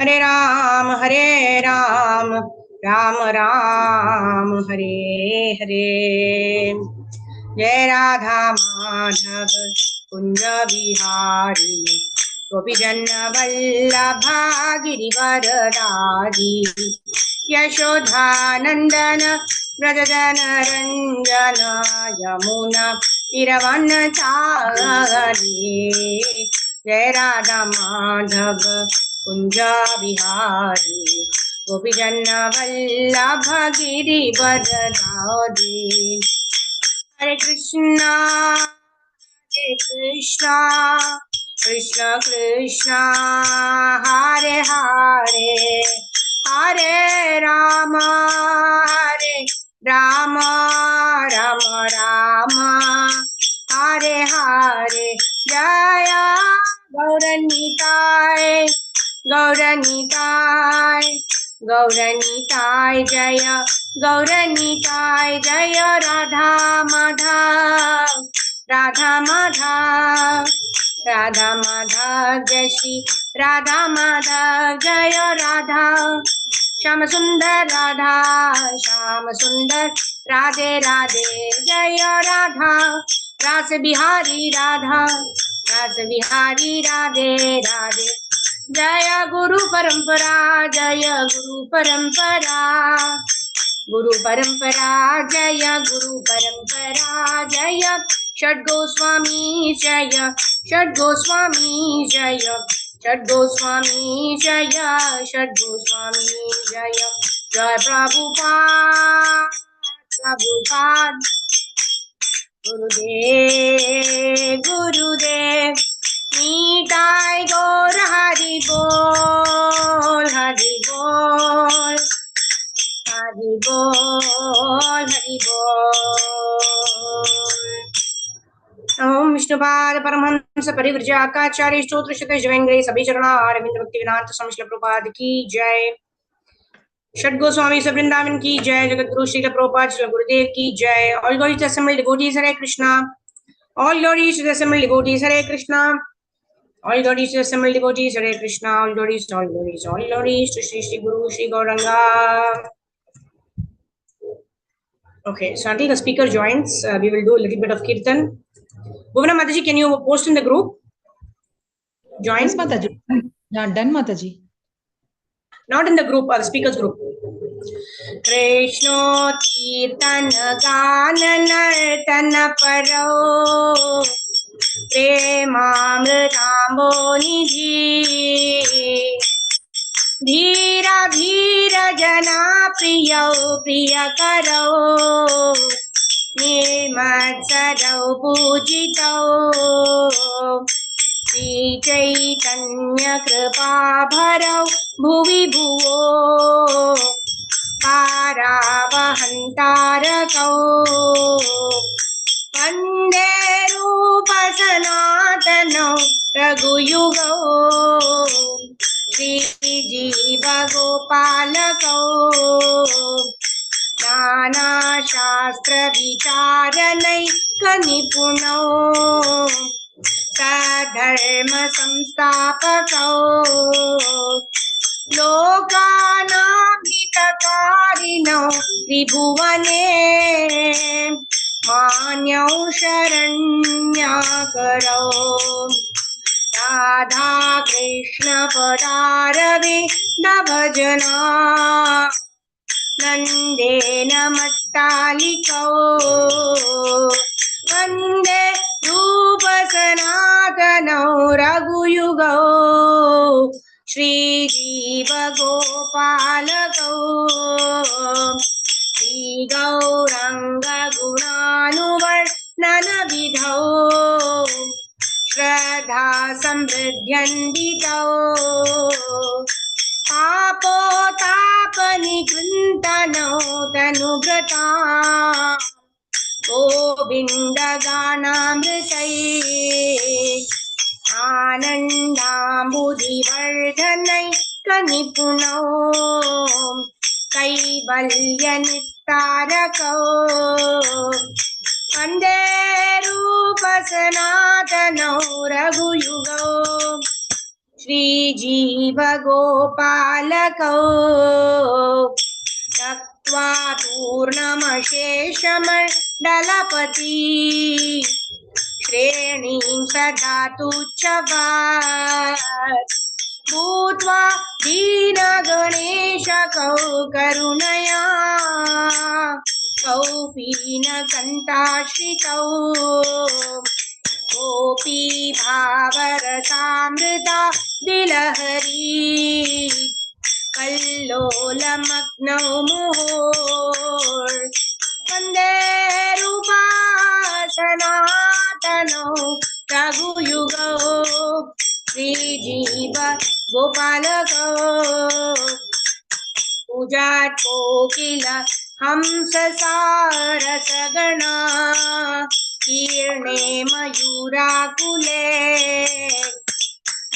हरे राम राम राम हरे हरे। जय राधा माधव कुंज बिहारी गोपीजन वल्लभा गिरिवरदारी यशोधानंदन व्रजजन रंजन यमुना तीरवनचारी। जय राधा माधव कुंज बिहारी गोपीजन वल्लभ गिरिवरदारी। हरे कृष्णा कृष्ण कृष्ण हरे हरे हरे राम राम राम राम हरे हरे। जय गौरनीताय गौरनीताय गौरनीताय जय गौरनीताय जय राधा माधव राधा माधव राधा माधव जय श्री राधा माधव जय राधा श्याम सुंदर राधा श्याम सुंदर राधे राधे जय राधा रास बिहारी राधा रास बिहारी राधे राधे। जय गुरु परंपरा जय गुरु परंपरा गुरु परंपरा जय गुरु परंपरा जय षड्गोस्वामी जय षड्गोस्वामी जय षड्गोस्वामी जय षड्गोस्वामी जय। जय प्रभुपाद प्रभुपाद गुरुदेव गुरुदेव नीताय गौर हरि बोल हरि बोल हरि बोल हरि बोल। ओम विष्णुपाद परमहंस परिव्रजाकाचार्य स्तोत्र शत जवेंद्र सभी चरणा अरविंद भक्तिवेदांत स्वामी श्रील प्रभुपाद की जय। षड्गोस्वामी वृंदावन की जय। जगत गुरु श्रील प्रभुपाद श्रील गुरुदेव की जय। All glories to assembled devotees Hare Krishna. All glories to the assembled devotees Hare Krishna. All glories to the assembled devotees Hare Krishna. All glories all glories all glories to Shri Shri Guru Shri Gauranga. Okay, so until the speaker joins, we will do a little bit of kirtan. Bhuvana Mataji, can you post in the group? Join. Yes, Mataji. Yeah, done, Mataji. Not in the group, the speakers group. कृष्णो कीर्तन गान नर्तन परो प्रेमामृताम्बो निधि धीरा धीर जना प्रियो प्रिय करो निर्मत्सरौ पूजितौ श्री चैतन्य कृपा भरौ भुवि भुवो पारावहन्तारकौ वन्दे रूप सनातनौ रघुयुगौ श्रीजीव गोपालकौ नाना शास्त्र विचारनैक निपुणौ सधर्म संस्थापकौ लोकानाभितकारिणौ त्रिभुवने मान्यौ शरण्याकरौ राधा कृष्ण पदारविन्द भजना नन्देन मत्तालिकौ वन्दे रूप सनातनौ रघुयुगौ श्रीजीव गोपालकौ श्रीगौरङ्ग गुणानुवर्णन विधौ श्रद्धा समृद्ध्यन्वितौ तापोतापनिकृन्तनौ तनुभृता गोविन्दगानामृतै आनन्दाम्बुधिवर्धनैकनिपुणौ कैवल्यनिस्तारकौ वन्दे रूप सनातनौ रघुयुगौ श्रीजीव गोपालकौ त्यक्त्वा पूर्णमशेषमण्डलपति श्रेणीं सदातु च भूत्वा दीनगणेशकौ करुणया कौपीनकण्ठाश्रितौ गोपी भावरसामृता दिलहरी कल्लोलमग्नौ मुहुर् वन्दे रूपासनातनौ रघुयुगौ श्रीजीव गोपालकौ पूजात् कोकिल हंससारसगणा कीर्णे मयूराकुले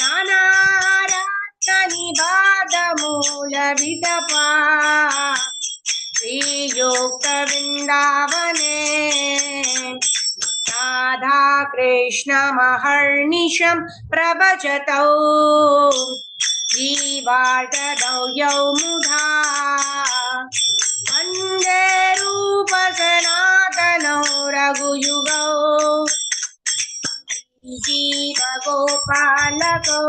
नानारत्ननिबाधमूलविटपा श्रीयोक्तवृन्दावने राधा कृष्णमहर्निशं प्रभजतौ जीवार्धदौ यौ मुधा वन्दे रूपसनातनौ रघुयुगौ जीवगोपालकौ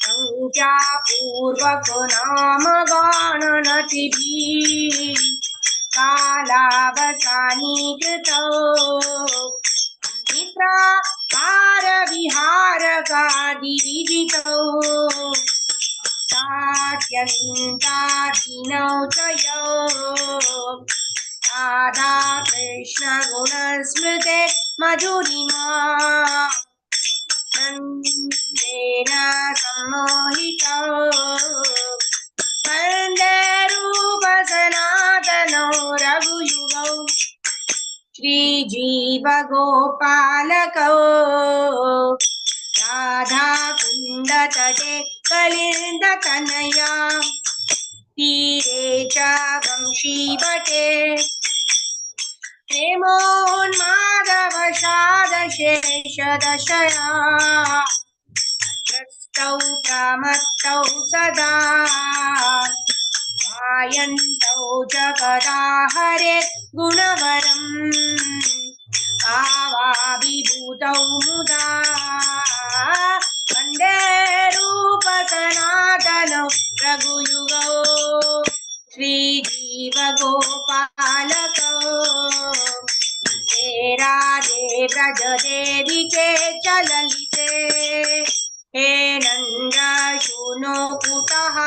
संख्यापूर्वको नाम गणनतिभिः कालावसानीकृतौ निद्राहारविहारकादिविजितौ सात्यन्तादिनौ च यौ राधा कृष्ण गुणस्मृते मधुरिमा नन्देन सम्मोहितौ वन्दे रूपसनातनौ रघुयुगौ श्रीजीव गोपालकौ राधा कुण्डतटे कलिन्दतनया तीरे च वंशीवटे प्रेमोन्मादवशादशेषदशया प्रस्तौ प्रमत्तौ सदा गायन्तौ जगदा हरे गुणवरम् आवाभिभूतौ मुदा वन्दे रूपसनातनौ रघुयुगौ श्रीजीव गोपालकौ हे राधे व्रज देवी के चललिते हे नन्द शूनो कुटः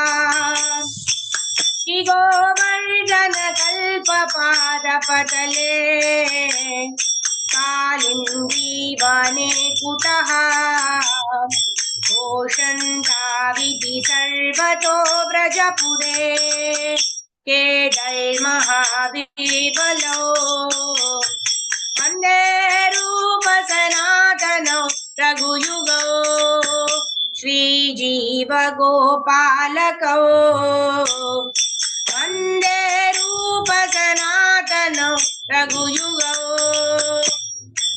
श्रीगोवर्धन कल्पपादपतले कालिन्दी वने कुटः घोषन्ताविधि सर्वतो व्रजपुरे केदैर्महावीबलौ वन्दे रूपसनातनौ रघुयुगौ श्रीजीव गोपालकौ वन्दे रूपसनातनौ रघुयुगौ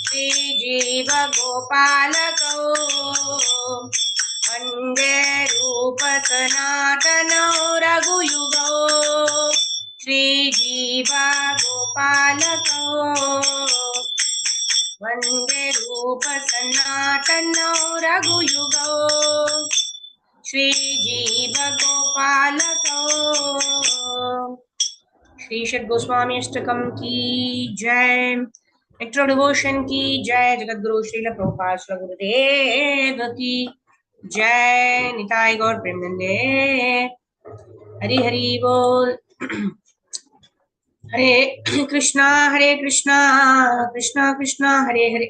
श्रीजीव गोपालकौ वन्दे रूपसनातनौ रघुयुगौ श्रीजीव गोपालकौ वन्दे रूपसनातनौ रघुयुगौ श्रीजीव गोपालकौ। श्री षड गोस्वामी अष्टकम की जय। नेक्टर डिवोशन की जय। जगतगुरु श्रील प्रभुपाद श्री गुरुदेव की जय। निताय गौर प्रेमनंदे। हरि हरि बोल। हरे कृष्णा कृष्णा कृष्णा हरे हरे,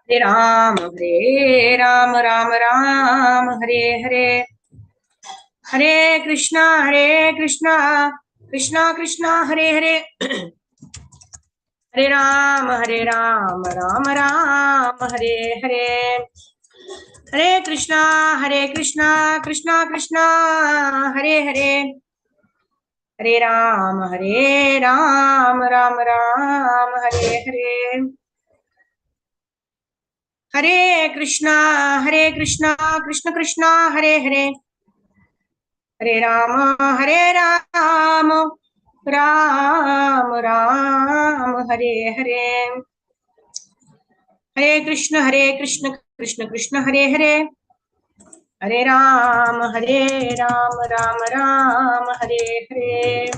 हरे राम राम राम हरे हरे, हरे कृष्णा कृष्णा कृष्णा हरे हरे, हरे राम राम राम हरे हरे, हरे कृष्णा कृष्णा कृष्णा हरे हरे, हरे Ram Ram Ram Hare Hare, Hare Krishna, Krishna Krishna, Hare Hare, Hare Rama, Ram Ram, Hare Hare. Hare Krishna, Krishna Krishna, Hare Hare, Hare Ram, Ram Ram, Hare Hare.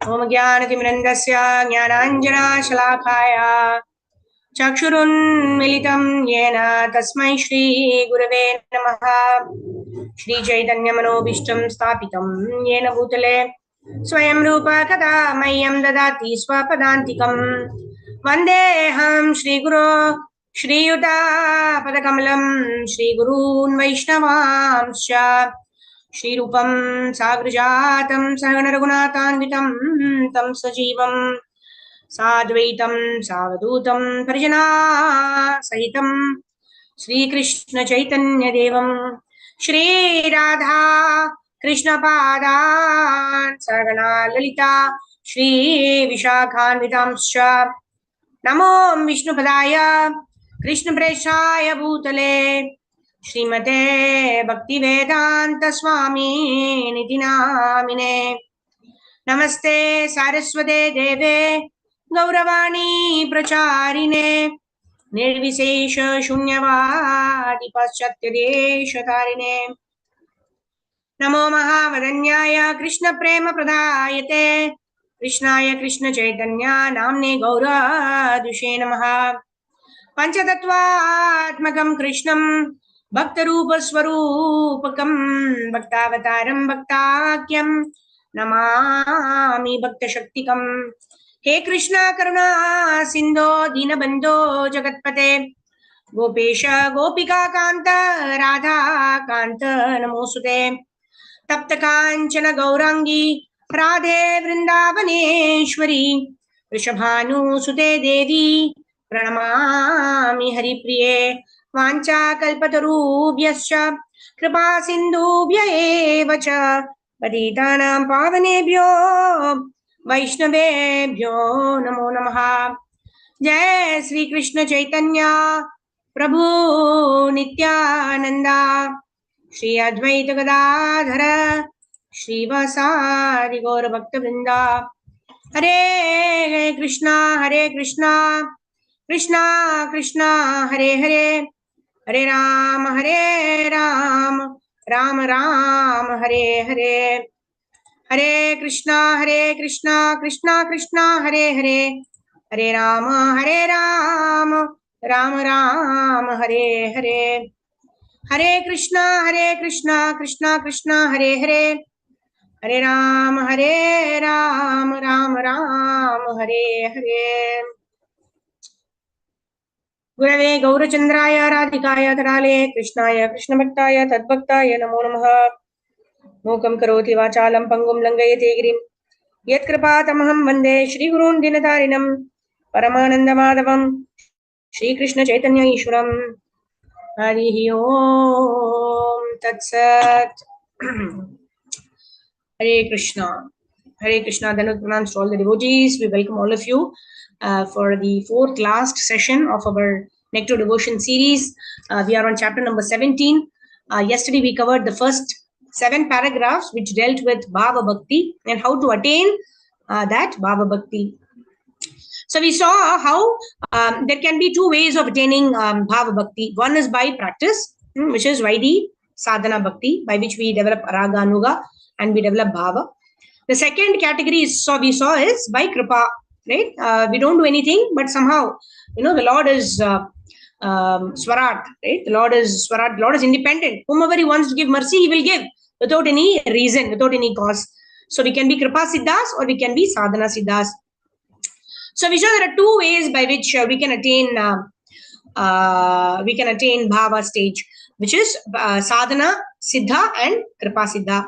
Om Jnanatimirandasya Jnananjana Shalakaya Chakshurunmilitam Yena Tasmai Shri Gurave Namaha. Shri Chaitanya Manobishtam Sthapitam Yena Bhutale Swayam Rupa Kada Mayam Dadati Swapadantikam Vandeham Shri Guru Shri Yuta Padakamalam Shri Gurun Vaishnavamscha Shri Rupam Sagrajatam Sahagana Raghunathanvitam Tam Sajivam Sadvaitam Savadutam Parijana Sahitam Shri Krishna Chaitanya Devam Shri Radha Krishna Padan Sagana Lalita Shri Vishakhanvitamscha Namo Vishnu Padaya Krishna Preshaya Bhutale Srimate Bhakti Vedanta Swami Niti Namine Namaste Saraswate Deve Gauravani Pracharine Nirvisesha Shunyavadi Paschatyadesh Namo Mahavadanyaya Krishna Prema Pradayate Krishnaya Krishna Chaitanya Namne Gaura Dushe Namaha Panchatattva-atmakam Krishnam Bhaktarupa Swarupakam Bhaktavataram Bhaktakyam Namami Bhakta Shaktikam. He Krishna Karuna Sindho Dinabandho Jagatpate Gopesha Gopika Kanta Radha Kanta Namosute Tapta Kanchana Gaurangi Radhe Vrindavaneshwari Vrishabhanu Sute Devi Pranamami Haripriye Vancha Kalpatarubhyascha Kripa Sindhubhya eva cha Patitanam Pavanebhyo Vaishnavebhyo Namo Namaha. Jai Sri Krishna Chaitanya Prabhu Nityananda Shri Advaita Gadadhara Shri Vasari Gaura Bhakta Vrinda. Hare Krishna Krishna Krishna Hare Hare, Hare Ram Ram Ram Hare Hare. Hare Krishna Krishna Krishna Hare Hare, Hare Ram Ram Ram Hare Hare. Hare Krishna Krishna Krishna Hare Hare, Hare Ram Ram Ram Hare Hare. Gurave Gaurachandraya Radhikaya Tarale Krishnaya Krishna Bhaktaya Tadbhaktaya Namo Namaha. Mukam Karoti Vachalam Pangum Langayate Girim Yat Kripatamaham Vande Shri Gurun Dinatarinam Paramananda Madhavam Shri Krishna Chaitanya Ishwaram. Harihi Om Tat Sat. Hare Krishna. Hare Krishna. Dhanut pranams to all the devotees. We welcome all of you for the fourth last session of our Nectar Devotion series. We are on chapter number 17. Yesterday we covered the first 7 paragraphs which dealt with Bhava Bhakti and how to attain that Bhava Bhakti. So we saw how there can be 2 ways of attaining Bhava Bhakti. One is by practice, which is Vaidhi Sadhana Bhakti, by which we develop Raga Anuga and we develop Bhava. The second category is by Kripa, right? We don't do anything, but somehow, the Lord is Swarat, right? The Lord is Swarat, the Lord is independent. Whomever He wants to give mercy, He will give without any reason, without any cause. So we can be Kripa Siddhas or we can be Sadhana Siddhas. So we saw there are 2 ways by which we can attain Bhava stage, which is Sadhana Siddha and Kripa Siddha.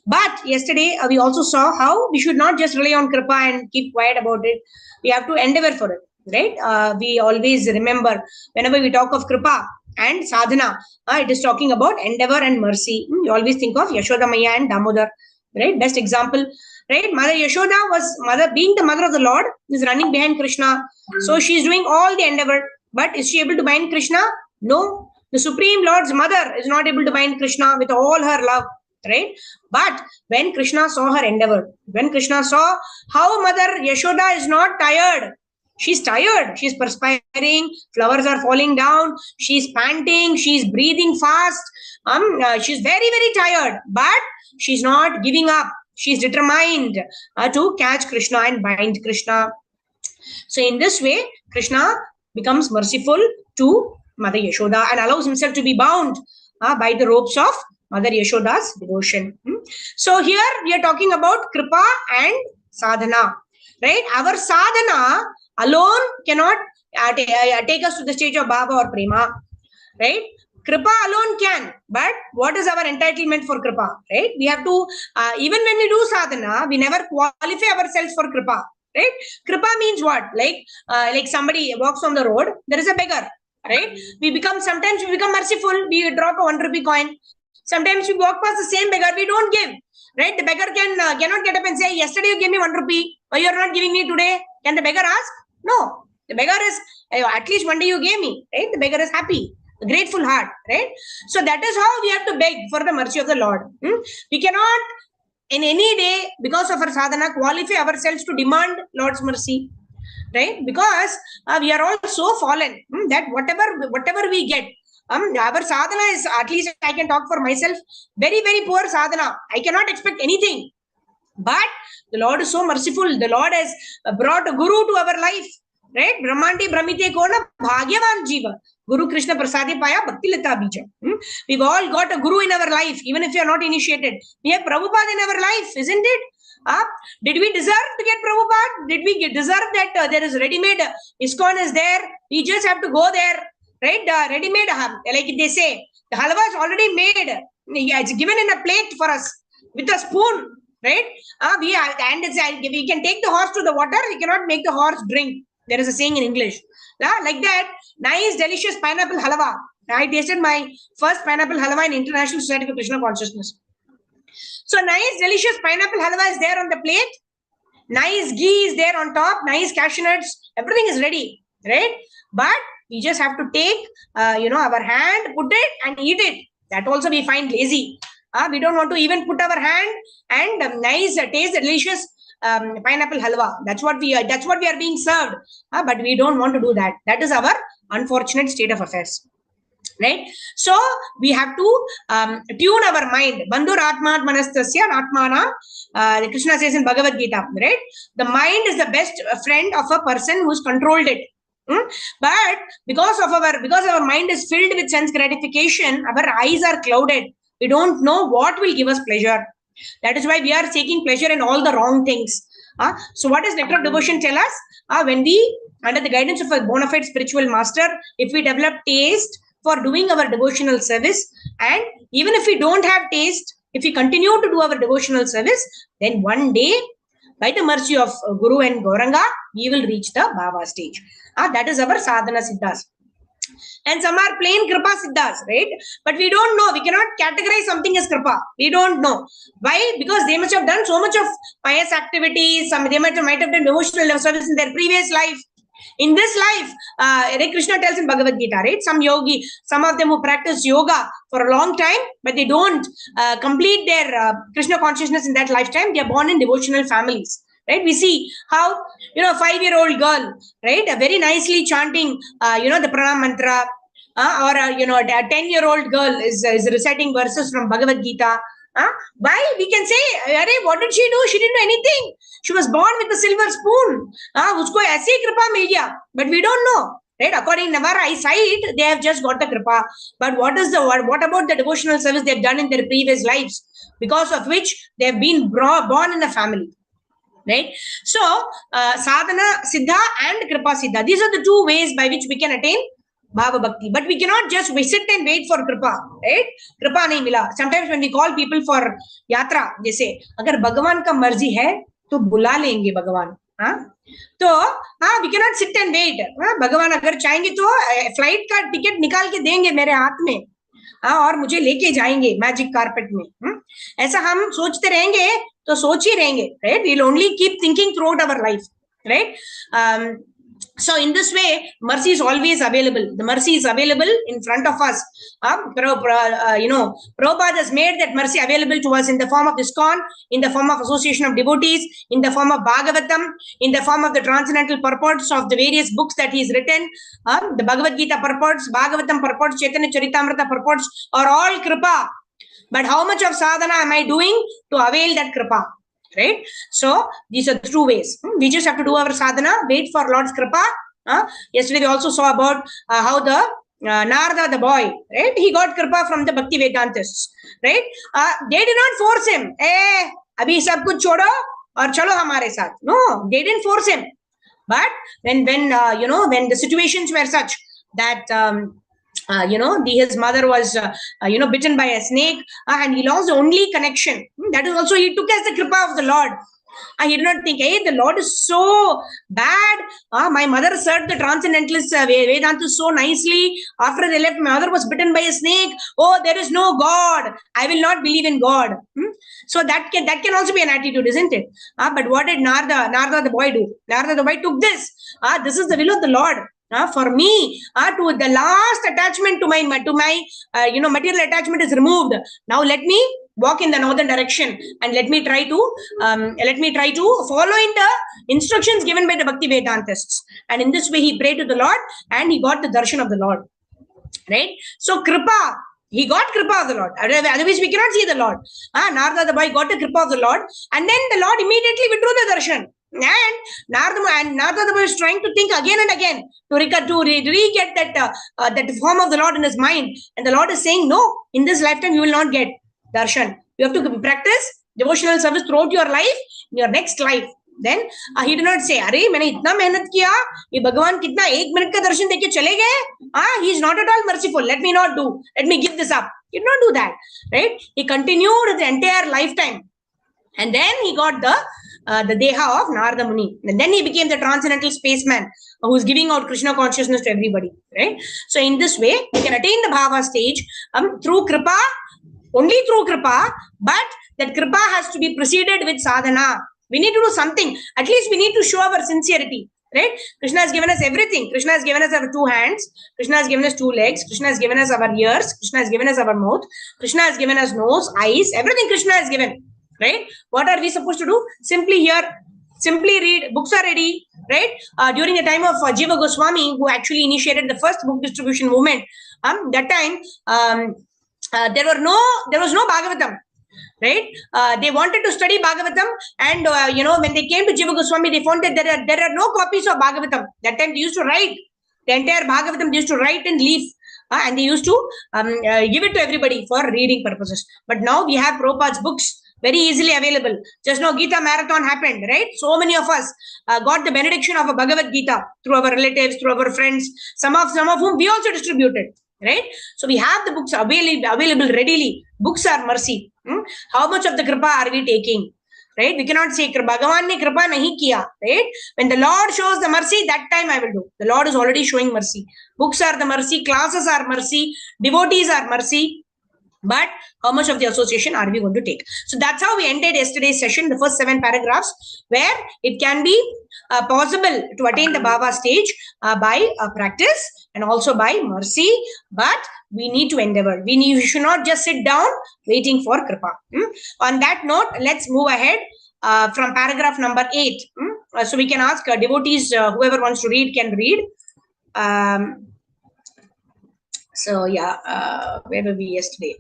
But yesterday we also saw how we should not just rely on Kripa and keep quiet about it. We have to endeavor for it, right? We always remember whenever we talk of Kripa and Sadhana, it is talking about endeavor and mercy. You always think of Yashoda Maya and Damodar, right? Best example, right? Mother Yashoda being the mother of the Lord, is running behind Krishna. So she is doing all the endeavor. But is she able to bind Krishna? No. The Supreme Lord's mother is not able to bind Krishna with all her love, right? But when Krishna saw her endeavor, when Krishna saw how Mother Yashoda is not tired, she's tired, she's perspiring, flowers are falling down, she's panting, she's breathing fast, she's very, very tired, but she's not giving up. She's determined to catch Krishna and bind Krishna. So in this way, Krishna becomes merciful to Mother Yashoda and allows himself to be bound by the ropes of Mother Yashoda's devotion. So here we are talking about Kripa and Sadhana, right? Our Sadhana alone cannot take us to the stage of Baba or Prema, right? Kripa alone can, but what is our entitlement for Kripa, right? We have to, even when we do sadhana, we never qualify ourselves for Kripa, right? Kripa means what? Like somebody walks on the road, there is a beggar, right? Sometimes we become merciful, we drop a 1 rupee coin. Sometimes we walk past the same beggar, we don't give, right? The beggar cannot get up and say, yesterday you gave me 1 rupee, why you are not giving me today? Can the beggar ask? No. The beggar is, at least one day you gave me, right? The beggar is happy. A grateful heart, right? So that is how we have to beg for the mercy of the Lord. We cannot in any day, because of our sadhana, qualify ourselves to demand Lord's mercy, right? Because we are all so fallen that whatever we get, our sadhana is, at least I can talk for myself, very, very poor sadhana. I cannot expect anything. But the Lord is so merciful. The Lord has brought a guru to our life, right? Brahmandi Brahmite Kona Bhagyavan Jiva. Guru Krishna Prasadi Paya Bhakti Lata Bija. We've all got a guru in our life, even if you are not initiated. We have Prabhupada in our life, isn't it? Did we deserve to get Prabhupada? Did we deserve that there is ready-made ISKCON is there? We just have to go there, right? Ready-made, like they say, the halwa is already made. It's given in a plate for us with a spoon, right? We can take the horse to the water. We cannot make the horse drink. There is a saying in English. Like that, nice, delicious pineapple halwa. I tasted my first pineapple halwa in International Society for Krishna Consciousness. So nice, delicious pineapple halwa is there on the plate. Nice ghee is there on top. Nice cashew nuts. Everything is ready, right? But we just have to take, our hand, put it and eat it. That also we find lazy. We don't want to even put our hand and taste the delicious pineapple halwa. That's what we are being served. But we don't want to do that. That is our unfortunate state of affairs. Right? So we have to tune our mind. Bandhur Atmat Manastasya Atmanam. Krishna says in Bhagavad Gita, right? The mind is the best friend of a person who's controlled it. But because our mind is filled with sense gratification, our eyes are clouded. We don't know what will give us pleasure. That is why we are taking pleasure in all the wrong things. So what does Nectar of Devotion tell us? When we, under the guidance of a bona fide spiritual master, if we develop taste for doing our devotional service, and even if we don't have taste, if we continue to do our devotional service, then one day, by the mercy of Guru and Gauranga, we will reach the Baba stage. That is our sadhana siddhas. And some are plain kripa siddhas, right? But we don't know. We cannot categorize something as kripa. We don't know. Why? Because they must have done so much of pious activities. They might have done devotional service in their previous life. In this life, Krishna tells in Bhagavad Gita, right? Some of them who practice yoga for a long time, but they don't complete their Krishna consciousness in that lifetime. They are born in devotional families. Right? We see how, a 5-year-old girl, right, very nicely chanting, the pranam mantra, or a 10-year-old girl is reciting verses from Bhagavad Gita. Why? We can say, what did she do? She didn't do anything. She was born with a silver spoon. Usko aise kripa mil gaya. But we don't know. Right? According to our eyesight, they have just got the kripa. But what about the devotional service they have done in their previous lives? Because of which they have been born in a family. Right? So, sadhana siddha and kripa siddha. These are the two ways by which we can attain Bhava Bhakti. But we cannot just sit and wait for kripa. Right? Kripa nahi mila. Sometimes when we call people for yatra, they say, agar Bhagavan ka marzi hai, to bula lenge Bhagavan. So, we cannot sit and wait. Bhagavan agar chahenge to flight ka ticket nikal ke denge mere haath mein. और मुझे लेके जाएंगे magic carpet में. ऐसा हम सोचते रहेंगे तो सोच ही रहेंगे, right? We'll only keep thinking throughout our life, right? So in this way, mercy is always available. The mercy is available in front of us. Prabhupada has made that mercy available to us in the form of ISKCON, in the form of association of devotees, in the form of Bhagavatam, in the form of the transcendental purports of the various books that he's written. The Bhagavad Gita purports, Bhagavatam purports, Chaitanya Charitamrita purports are all kripa. But how much of sadhana am I doing to avail that kripa? Right? So these are the two ways. We just have to do our sadhana, wait for Lord's kripa. Yesterday we also saw about how the Narada, the boy, right? He got kripa from the Bhakti Vedantists, right? They did not force him. Abhi sab kuch chodo aur chalo hamare saath. No, they didn't force him. But when the situations were such that his mother was bitten by a snake, and he lost the only connection. That is also he took as the kripa of the Lord. He did not think, hey, the Lord is so bad. My mother served the transcendentalists Vedanta so nicely. After they left, my mother was bitten by a snake. Oh, there is no God. I will not believe in God. So that can also be an attitude, isn't it? But what did Narada the boy do? Narada the boy took this. This is the will of the Lord. For me, to the last attachment to my material attachment is removed. Now let me walk in the northern direction and let me try to follow in the instructions given by the Bhakti Vedantists. And in this way, he prayed to the Lord and he got the darshan of the Lord. Right? So kripa. He got kripa of the Lord. Otherwise, we cannot see the Lord. Narada the boy got the kripa of the Lord, and then the Lord immediately withdrew the darshan. And Narada the boy is trying to think again and again to re-get that form of the Lord in his mind. And the Lord is saying, no, in this lifetime you will not get darshan. You have to practice devotional service throughout your life, in your next life. Then he did not say, "Arey, मैंने इतना मेहनत किया, ये भगवान कितना 1 minute का दर्शन देके चले गए? He is not at all merciful. Let me not do. Let me give this up." He did not do that, right? He continued the entire lifetime, and then he got the deha of Narada Muni, and then he became the transcendental spaceman who is giving out Krishna consciousness to everybody, right? So in this way, we can attain the bhava stage through kripa, only through kripa, but that kripa has to be preceded with sadhana. We need to do something. At least we need to show our sincerity, right? Krishna has given us everything. Krishna has given us our 2 hands. Krishna has given us 2 legs. Krishna has given us our ears. Krishna has given us our mouth. Krishna has given us nose, eyes. Everything Krishna has given, right? What are we supposed to do? Simply hear, simply read. Books are ready, right? During the time of Jiva Goswami, who actually initiated the first book distribution movement, that time there was no Bhagavatam. Right? They wanted to study Bhagavatam, and when they came to Jiva Goswami, they found that there are no copies of Bhagavatam. That time they used to write the entire Bhagavatam. They used to write in leaf, and they used to give it to everybody for reading purposes. But now we have Prabhupada's books very easily available. Just now Gita Marathon happened, right? So many of us got the benediction of a Bhagavad Gita through our relatives, through our friends, some of whom we also distributed. Right? So we have the books available readily. Books are mercy. How much of the kripa are we taking? Right? We cannot say Bhagavan ne kripa nahi kiya. Right? When the Lord shows the mercy, that time I will do. The Lord is already showing mercy. Books are the mercy. Classes are mercy. Devotees are mercy. But how much of the association are we going to take? So that's how we ended yesterday's session, the first 7 paragraphs, where it can be possible to attain the bhava stage by practice and also by mercy. But we need to endeavor. We should not just sit down waiting for kripa. On that note, let's move ahead from paragraph number 8. So we can ask devotees, whoever wants to read can read. So yeah, where were we yesterday?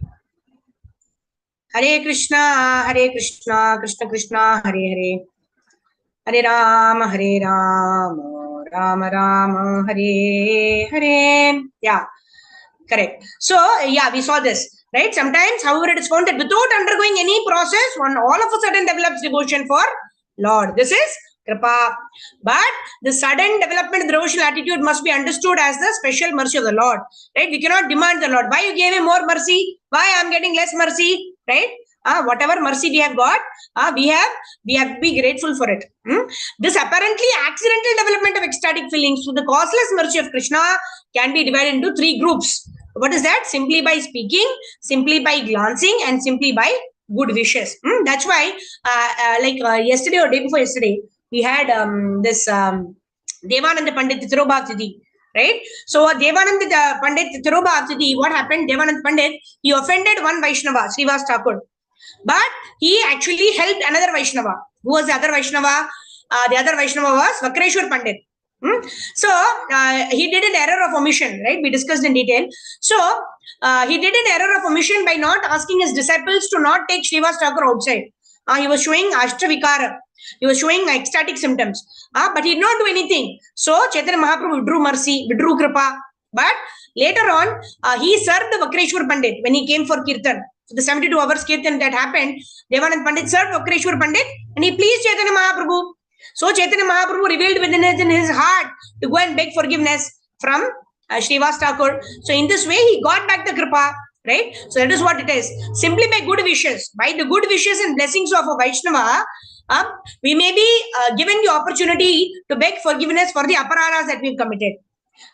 Hare Krishna, Krishna Krishna, Hare Hare. Hare Rama, Rama Rama, Hare Hare. Yeah, correct. So yeah, we saw this, right? Sometimes, however, it is found that without undergoing any process, one all of a sudden develops devotion for Lord. This is kripa. But the sudden development of the devotional attitude must be understood as the special mercy of the Lord, right? We cannot demand the Lord, why you gave him more mercy, why I am getting less mercy, right? Whatever mercy we have got, we have to be grateful for it. This apparently accidental development of ecstatic feelings through the causeless mercy of Krishna can be divided into 3 groups. What is that? Simply by speaking, simply by glancing, and simply by good wishes. That's why, like yesterday or day before yesterday, we had this Devananda Pandit Tirobhavtidi, right? So Devananda Pandit Tirobhavtidi, what happened? Devananda Pandit, he offended one Vaishnava, Srivas Thakur, but he actually helped another Vaishnava. Who was the other Vaishnava? The other Vaishnava was Vakreshwar Pandit. So he did an error of omission, right? We discussed in detail. So he did an error of omission by not asking his disciples to not take Srivas Thakur outside. He was showing Ashtavikara. He was showing ecstatic symptoms. But he did not do anything. So Chaitanya Mahaprabhu withdrew mercy, withdrew kripa. But later on, he served the Vakreshwar Pandit when he came for Kirtan. So the 72 hours Kirtan that happened, Devanand Pandit served Vakreshwar Pandit and he pleased Chaitanya Mahaprabhu. So Chaitanya Mahaprabhu revealed within his heart to go and beg forgiveness from Srivas Thakur. So in this way, he got back the kripa, right? So that is what it is. Simply by good wishes, by the good wishes and blessings of a Vaishnava, we may be given the opportunity to beg forgiveness for the aparadhas that we've committed,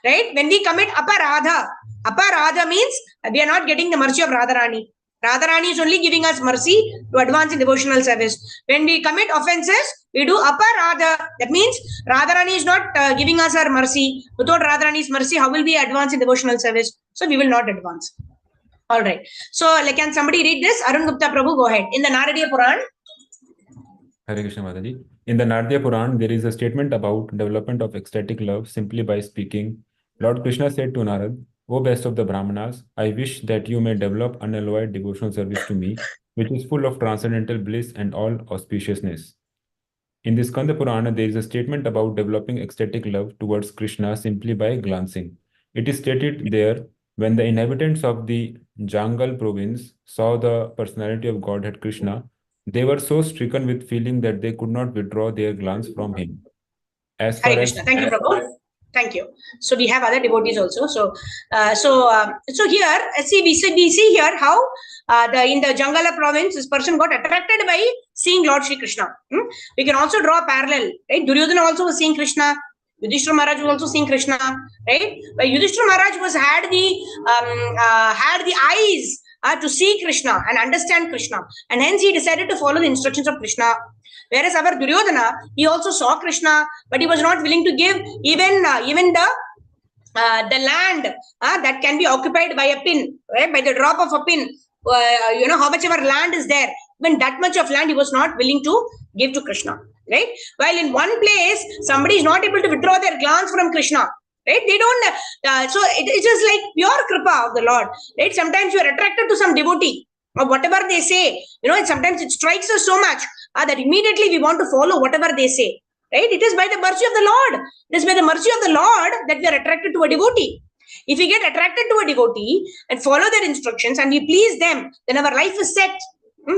right? When we commit aparadha means we are not getting the mercy of Radharani. Radharani is only giving us mercy to advance in devotional service. When we commit offenses, we do aparadha. That means Radharani is not giving us her mercy. Without Radharani's mercy, how will we advance in devotional service? So we will not advance. All right. So can somebody read this? Arun Gupta Prabhu, go ahead. In the Naradiya Puran. Hare Krishna Mataji. In the Naradiya Puran, there is a statement about development of ecstatic love simply by speaking. Lord Krishna said to Narad, O best of the Brahmanas, I wish that you may develop unalloyed devotional service to me, which is full of transcendental bliss and all auspiciousness. In the Skanda Purana, there is a statement about developing ecstatic love towards Krishna simply by glancing. It is stated there, when the inhabitants of the Jangal province saw the personality of Godhead Krishna, they were so stricken with feeling that they could not withdraw their glance from him. As far Hare Krishna. Thank you, Prabhu. Thank you. So we have other devotees also. So here, see, we see here how in the Jangala province, this person got attracted by seeing Lord Shri Krishna. We can also draw a parallel, right? Duryodhana also was seeing Krishna. Yudhishthira Maharaj was also seeing Krishna, right? But Yudhishthira Maharaj had the eyes to see Krishna and understand Krishna, and hence he decided to follow the instructions of Krishna. Whereas our Duryodhana, he also saw Krishna, but he was not willing to give even the land that can be occupied by a pin, right? By the drop of a pin, how much ever land is there, even that much of land he was not willing to give to Krishna, right? While in one place, somebody is not able to withdraw their glance from Krishna, right? They don't, so it is like pure kripa of the Lord, right? Sometimes you are attracted to some devotee, or whatever they say, sometimes it strikes us so much that immediately we want to follow whatever they say, right? It is by the mercy of the Lord. It is by the mercy of the Lord that we are attracted to a devotee. If we get attracted to a devotee and follow their instructions and we please them, then our life is set.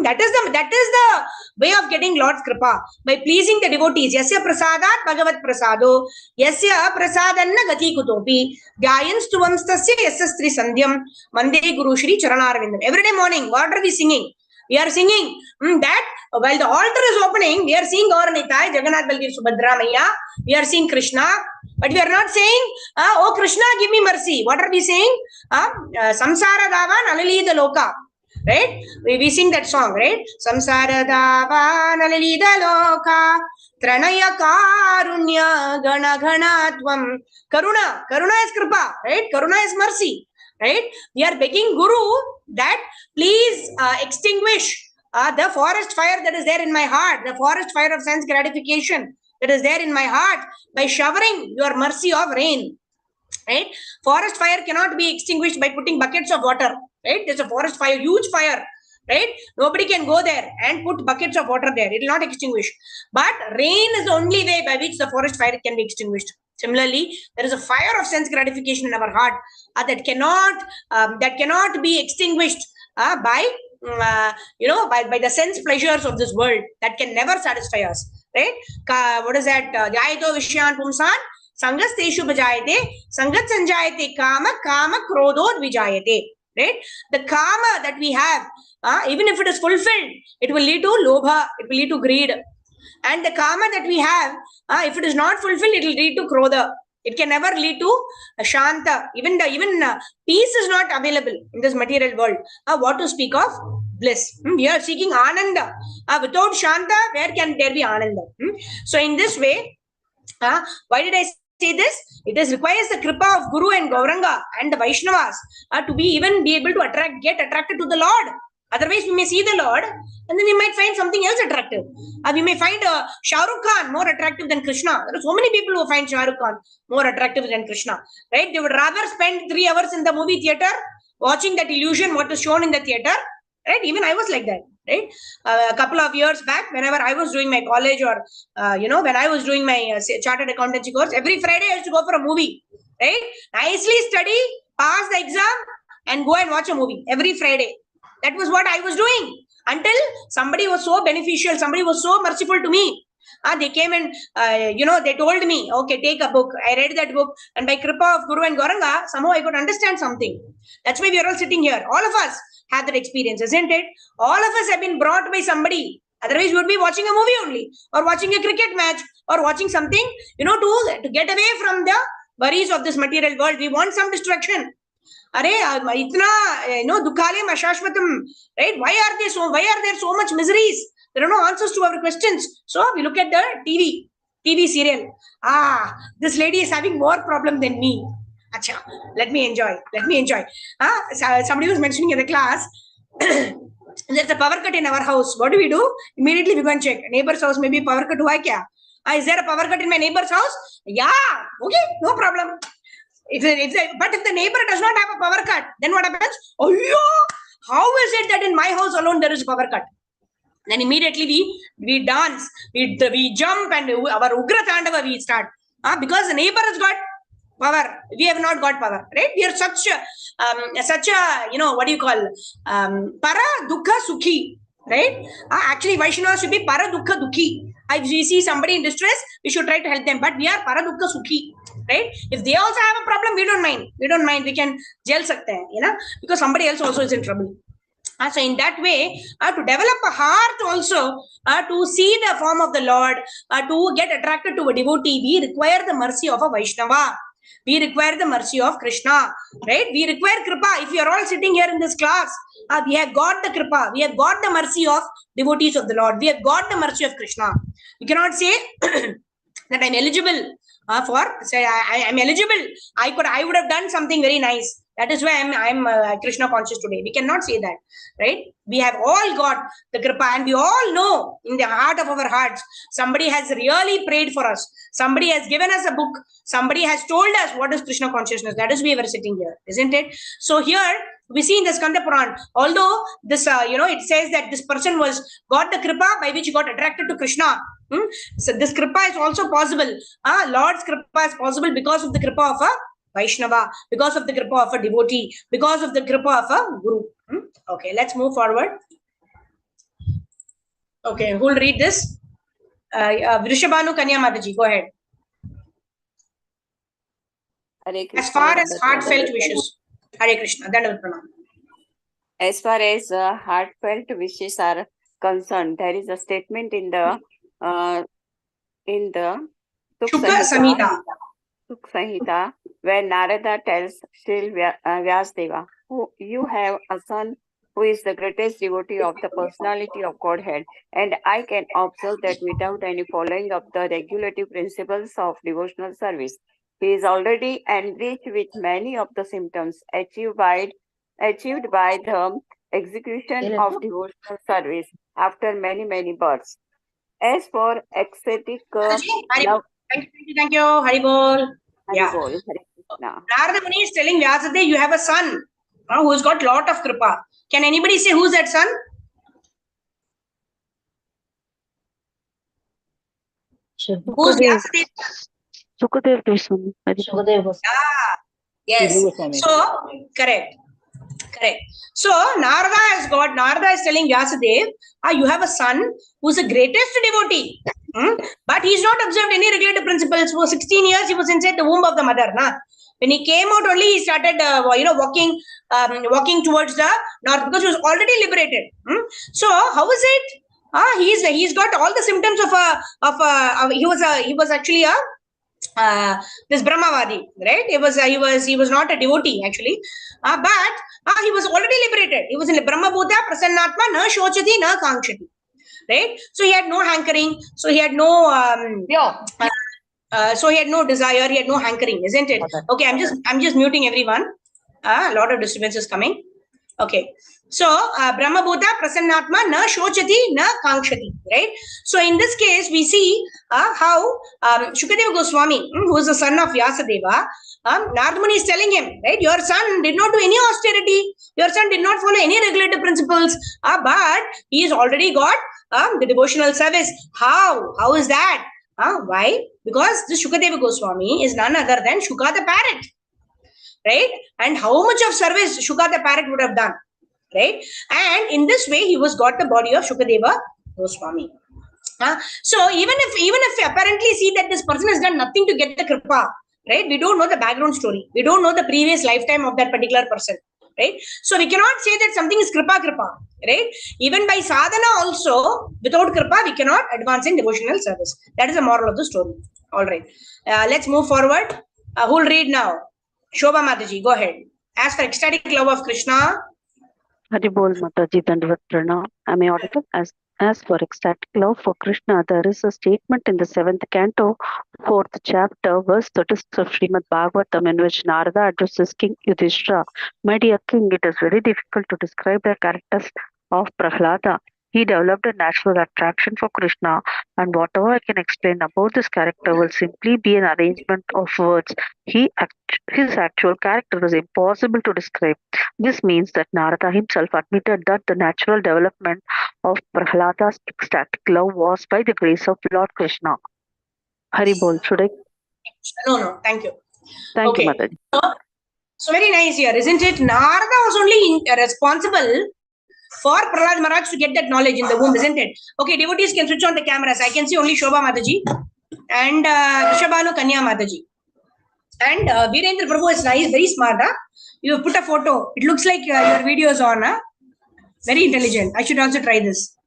That is the way of getting Lord's kripa, by pleasing the devotees. Yasya prasadat bhagavat prasado, yasya prasadanna gati kutopi, dhyayanstuvam stasya yasya stri sandhyam, mande guru shri charanarvindam. Every day morning, what are we singing? We are singing that while the altar is opening, we are seeing Gaur Nitai, Jagannath Baldev Subhadra Maya, we are seeing Krishna, but we are not saying, oh Krishna, give me mercy. What are we saying? Samsara Dava Nalalida Loka. Right? We sing that song, right? Samsara Dava Nalalida Loka, Tranaya Karunya Gana Gana Tvam. Karuna is kripa, right? Karuna is mercy. Right? We are begging Guru that please extinguish the forest fire that is there in my heart, the forest fire of sense gratification that is there in my heart, by showering your mercy of rain. Right? Forest fire cannot be extinguished by putting buckets of water. Right? There's a forest fire, huge fire. Right? Nobody can go there and put buckets of water there. It will not extinguish. But rain is the only way by which the forest fire can be extinguished. Similarly, there is a fire of sense gratification in our heart that cannot be extinguished by the sense pleasures of this world, that can never satisfy us. Right? What is that? Jayato Vishyan Pumsan Sangas Teshu Bajayate Sangat Sanjayate Kama Krodod Vijayate. Right? The karma that we have, even if it is fulfilled, it will lead to lobha, it will lead to greed. And the karma that we have, if it is not fulfilled, it will lead to krodha. It can never lead to shanta. Even peace is not available in this material world. What to speak of bliss? We are seeking ananda. Without shanta, where can there be ananda? So in this way, Why did I say this? It requires the kripa of Guru and Gauranga and the Vaishnavas to be able to get attracted to the Lord. Otherwise, we may see the Lord and then we might find something else attractive. We may find Shah Rukh Khan more attractive than Krishna. There are so many people who find Shah Rukh Khan more attractive than Krishna. Right? They would rather spend 3 hours in the movie theater watching that illusion, what is shown in the theater. Right? Even I was like that. Right? A couple of years back, whenever I was doing my college or, when I was doing my chartered accountancy course, every Friday I used to go for a movie. Right? Nicely study, pass the exam and go and watch a movie every Friday. That was what I was doing until somebody was so beneficial. Somebody was so merciful to me. They came and, they told me, okay, take a book. I read that book and by kripa of Guru and Gauranga, somehow I could understand something. That's why we are all sitting here. All of us had that experience, isn't it? All of us have been brought by somebody. Otherwise, we would be watching a movie only or watching a cricket match or watching something, to get away from the worries of this material world. We want some distraction. Dukhalem ashashvatam, right? Why are there so much miseries? There are no answers to our questions. So we look at the TV serial. This lady is having more problem than me. Acha, let me enjoy. Somebody was mentioning in the class, there's a power cut in our house. What do? Immediately we go and check. Neighbor's house, maybe power cut hua kya? Is there a power cut in my neighbor's house? Yeah, okay, no problem. But if the neighbor does not have a power cut, then what happens? Oh yeah, how is it that in my house alone there is a power cut? Then immediately we dance, we jump, and our Ugra Tandava we start. Because the neighbor has got power, we have not got power, right? We are such a what do you call para dukkha sukhi, right? Actually, Vaishnavas should be para dukkha dukhi. If we see somebody in distress, we should try to help them. But we are para dukkha sukhi, right? If they also have a problem, we don't mind. We can jail sakte hain, because somebody else also is in trouble. So in that way, to develop a heart also, to see the form of the Lord, to get attracted to a devotee, we require the mercy of a Vaishnava. We require the mercy of Krishna, right? We require kripa. If you are all sitting here in this class, we have got the kripa. We have got the mercy of devotees of the Lord. We have got the mercy of Krishna. We cannot say that I'm eligible I'm eligible. I would have done something very nice. That is why I'm Krishna conscious today. We cannot say that, right? We have all got the kripa, and we all know in the heart of our hearts, somebody has really prayed for us. Somebody has given us a book. Somebody has told us what is Krishna consciousness. That is why we are sitting here, isn't it? So here we see in the Skanda Puran, although this, it says that this person got the kripa by which he got attracted to Krishna. So this kripa is also possible. Lord's kripa is possible because of the kripa of a Vaishnava, because of the kripa of a devotee, because of the kripa of a Guru. Okay, let's move forward. Okay, who will read this? Vrishabhanu Kanya Mataji, go ahead. As far as heartfelt wishes. Hare Krishna, Dandavat Pranam. As far as heartfelt wishes are concerned, there is a statement in the Shukha Samhita, where Narada tells Sri Vyasdeva, you have a son who is the greatest devotee of the personality of Godhead, and I can observe that without any following of the regulative principles of devotional service, he is already enriched with many of the symptoms achieved by the execution of devotional service after many births. As for ecstatic love, thank you, Haribol. Yeah. Narada Muni is telling Vyasadeva, you have a son who has got lot of kripa. Can anybody say who's that son? Who's Vyasadeva? Sukadev Goswami. Yes. So, correct. So, Narada is telling Vyasadeva, you have a son who's the greatest devotee. But he's not observed any regulative principles. For 16 years, he was inside the womb of the mother. When he came out only, he started, walking towards the north because he was already liberated. So, how is it? He's got all the symptoms he was actually this Brahmavadi, right? He was not a devotee actually, but he was already liberated. He was in Brahma Bhuta Prasannatma na shochati na kankshati, right? So he had no hankering. So he had no So he had no desire, he had no hankering, isn't it? Okay, I'm just muting everyone. A lot of disturbance is coming. Okay. So Brahma Bhuta Prasannatma na shochati na kankshati, right? So in this case, we see how Shukadeva Goswami, who is the son of Vyasadeva, Narada Muni is telling him, right? Your son did not do any austerity, your son did not follow any regulative principles, but he has already got the devotional service. How is that? Why? Because this Shukadeva Goswami is none other than Shuka the parrot, right? And how much of service Shuka the parrot would have done, right? And in this way, he was got the body of Shukadeva Goswami. So even if we apparently see that this person has done nothing to get the kripa, right? We don't know the background story. We don't know the previous lifetime of that particular person, right? So we cannot say that something is kripa, right? Even by sadhana also, without kripa, we cannot advance in devotional service. That is the moral of the story. All right. Let's move forward. Who will read now? Shobha Mataji, go ahead. As for ecstatic love of Krishna. Hari Bol Mataji Dandavat Pranam. Am I audible? As for ecstatic love for Krishna, there is a statement in the 7th canto, 4th chapter, verse 36 of Srimad Bhagavatam, in which Narada addresses King Yudhishthira. My dear king, it is very difficult to describe the characters of Prahlada. He developed a natural attraction for Krishna, and whatever I can explain about this character will simply be an arrangement of words. His actual character is impossible to describe. This means that Narada himself admitted that the natural development of Prahlada's ecstatic love was by the grace of Lord Krishna. Hari Bol, should I? No, thank you. Thank you, Mataji. So very nice here, isn't it? Narada was only responsible for Prahlad Maharaj to get that knowledge in the womb, isn't it? Okay, devotees can switch on the cameras. I can see only Shobha Mataji and Rishabhanu Kanya Mataji. And Virendra Prabhu is nice, very smart. You put a photo. It looks like your video is on. Very intelligent. I should also try this.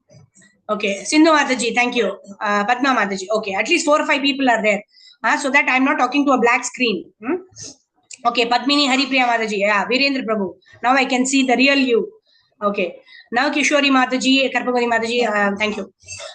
Okay, Sindhu Mataji, thank you. Padma Mataji. Okay, at least 4 or 5 people are there. So that I'm not talking to a black screen. Okay, Padmini Haripriya Mataji. Yeah, Virendra Prabhu. Now I can see the real you. Okay. Now Kishori Mataji, Karpagori Mataji, thank you.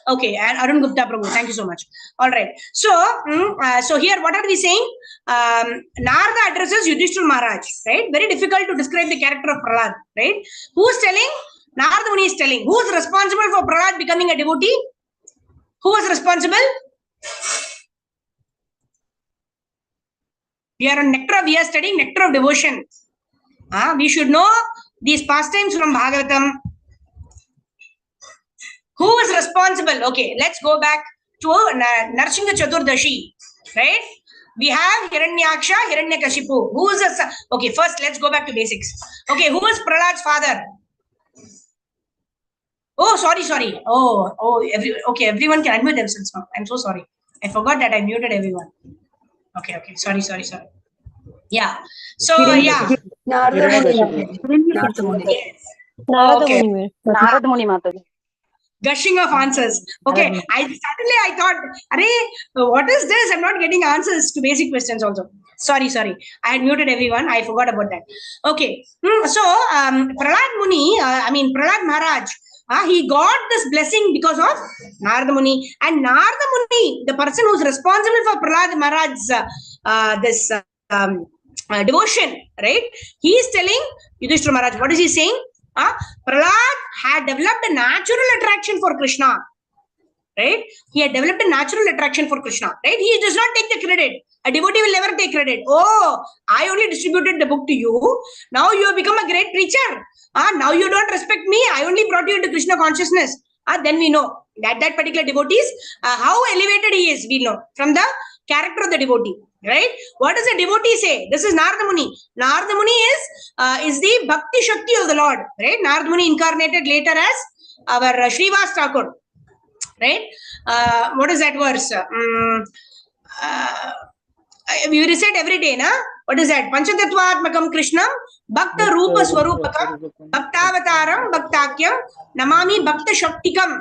Okay, and Arun Gupta Prabhu, thank you so much. All right. So here, what are we saying? Narada addresses Yudhishthira Maharaj, right? Very difficult to describe the character of Prahlad, right? Who's telling? Narada Muni is telling. Who is responsible for Prahlad becoming a devotee? Who was responsible? We are studying nectar of devotion. We should know these pastimes from Bhagavatam. Who is responsible? Okay, let's go back to Narsingha Chaturdashi, right? We have Hiranyaksha, Hiranyakashipu. Who is the... Okay, first let's go back to basics. Okay, who is Prahlad's father? Oh, sorry. Okay, everyone can unmute themselves now. I'm so sorry. I forgot that I muted everyone. Okay. Sorry. Yeah. So, yeah. Narada Muni Mataji. Gushing of answers. Okay, I thought, what is this? I'm not getting answers to basic questions also. Sorry. I had muted everyone. I forgot about that. Okay. So, Prahlad Maharaj, he got this blessing because of Narada Muni. And Narada Muni, the person who's responsible for Prahlad Maharaj's devotion, right? He is telling Yudhishthira Maharaj, what is he saying? Prahlad had developed a natural attraction for Krishna, right? He had developed a natural attraction for Krishna, right? He does not take the credit. A devotee will never take credit. Oh, I only distributed the book to you. Now you have become a great preacher. Now you don't respect me. I only brought you into Krishna consciousness. Then we know that particular devotee is how elevated he is. We know from the character of the devotee. Right? What does the devotee say? This is Narada Muni. Narada Muni is the Bhakti Shakti of the Lord. Right? Narada Muni incarnated later as our Srivas Thakur. Right? What is that verse? We recite every day, na? What is that? Panchatattvatmakam Krishnam Bhakta Rupa Swarupakam Bhaktavataram Bhaktakyam Namami Bhakta Shaktikam.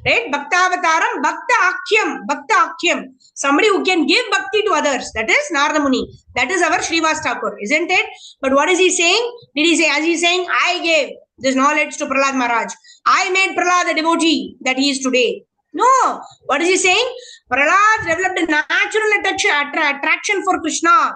Right? Bhaktavataram Bhakta Akyam. Somebody who can give bhakti to others. That is Narada Muni. That is our Srivas Thakur, isn't it? But what is he saying? As he's saying, I gave this knowledge to Prahlad Maharaj. I made Prahlad the devotee that he is today. No. What is he saying? Prahlad developed a natural attraction for Krishna.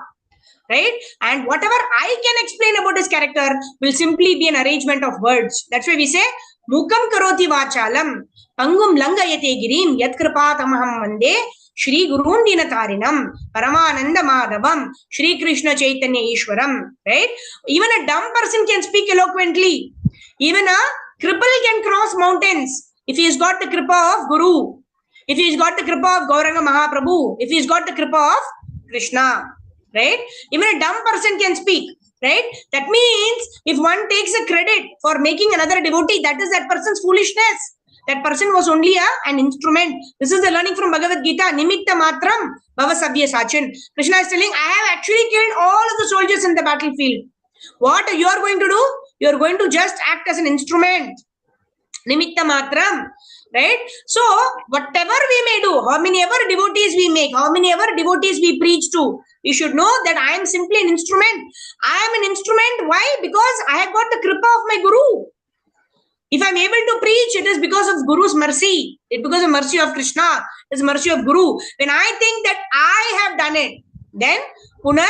Right? And whatever I can explain about his character will simply be an arrangement of words. That's why we say, Mukam karoti vachalam, pangum langayate girim, yat kripatamaham mande, Shri Gurun Dinatarinam, Paramananda Madhavam, Shri Krishna Chaitanya Ishwaram. Right? Even a dumb person can speak eloquently. Even a cripple can cross mountains if he has got the kripa of Guru, if he has got the kripa of Gauranga Mahaprabhu, if he has got the kripa of Krishna. Right? Even a dumb person can speak. Right? That means if one takes a credit for making another devotee, that is that person's foolishness. That person was only an instrument. This is the learning from Bhagavad Gita. Nimitta matram bhava sabya sachin. Krishna is telling, I have actually killed all of the soldiers in the battlefield. What you are going to do? You are going to just act as an instrument. Nimitta matram. Right? So, whatever we may do, how many ever devotees we make, how many ever devotees we preach to, we should know that I am simply an instrument. I am an instrument. Why? Because I have got the kripa of my Guru. If I am able to preach, it is because of Guru's mercy. It is because of mercy of Krishna. It is mercy of Guru. When I think that I have done it, then Punar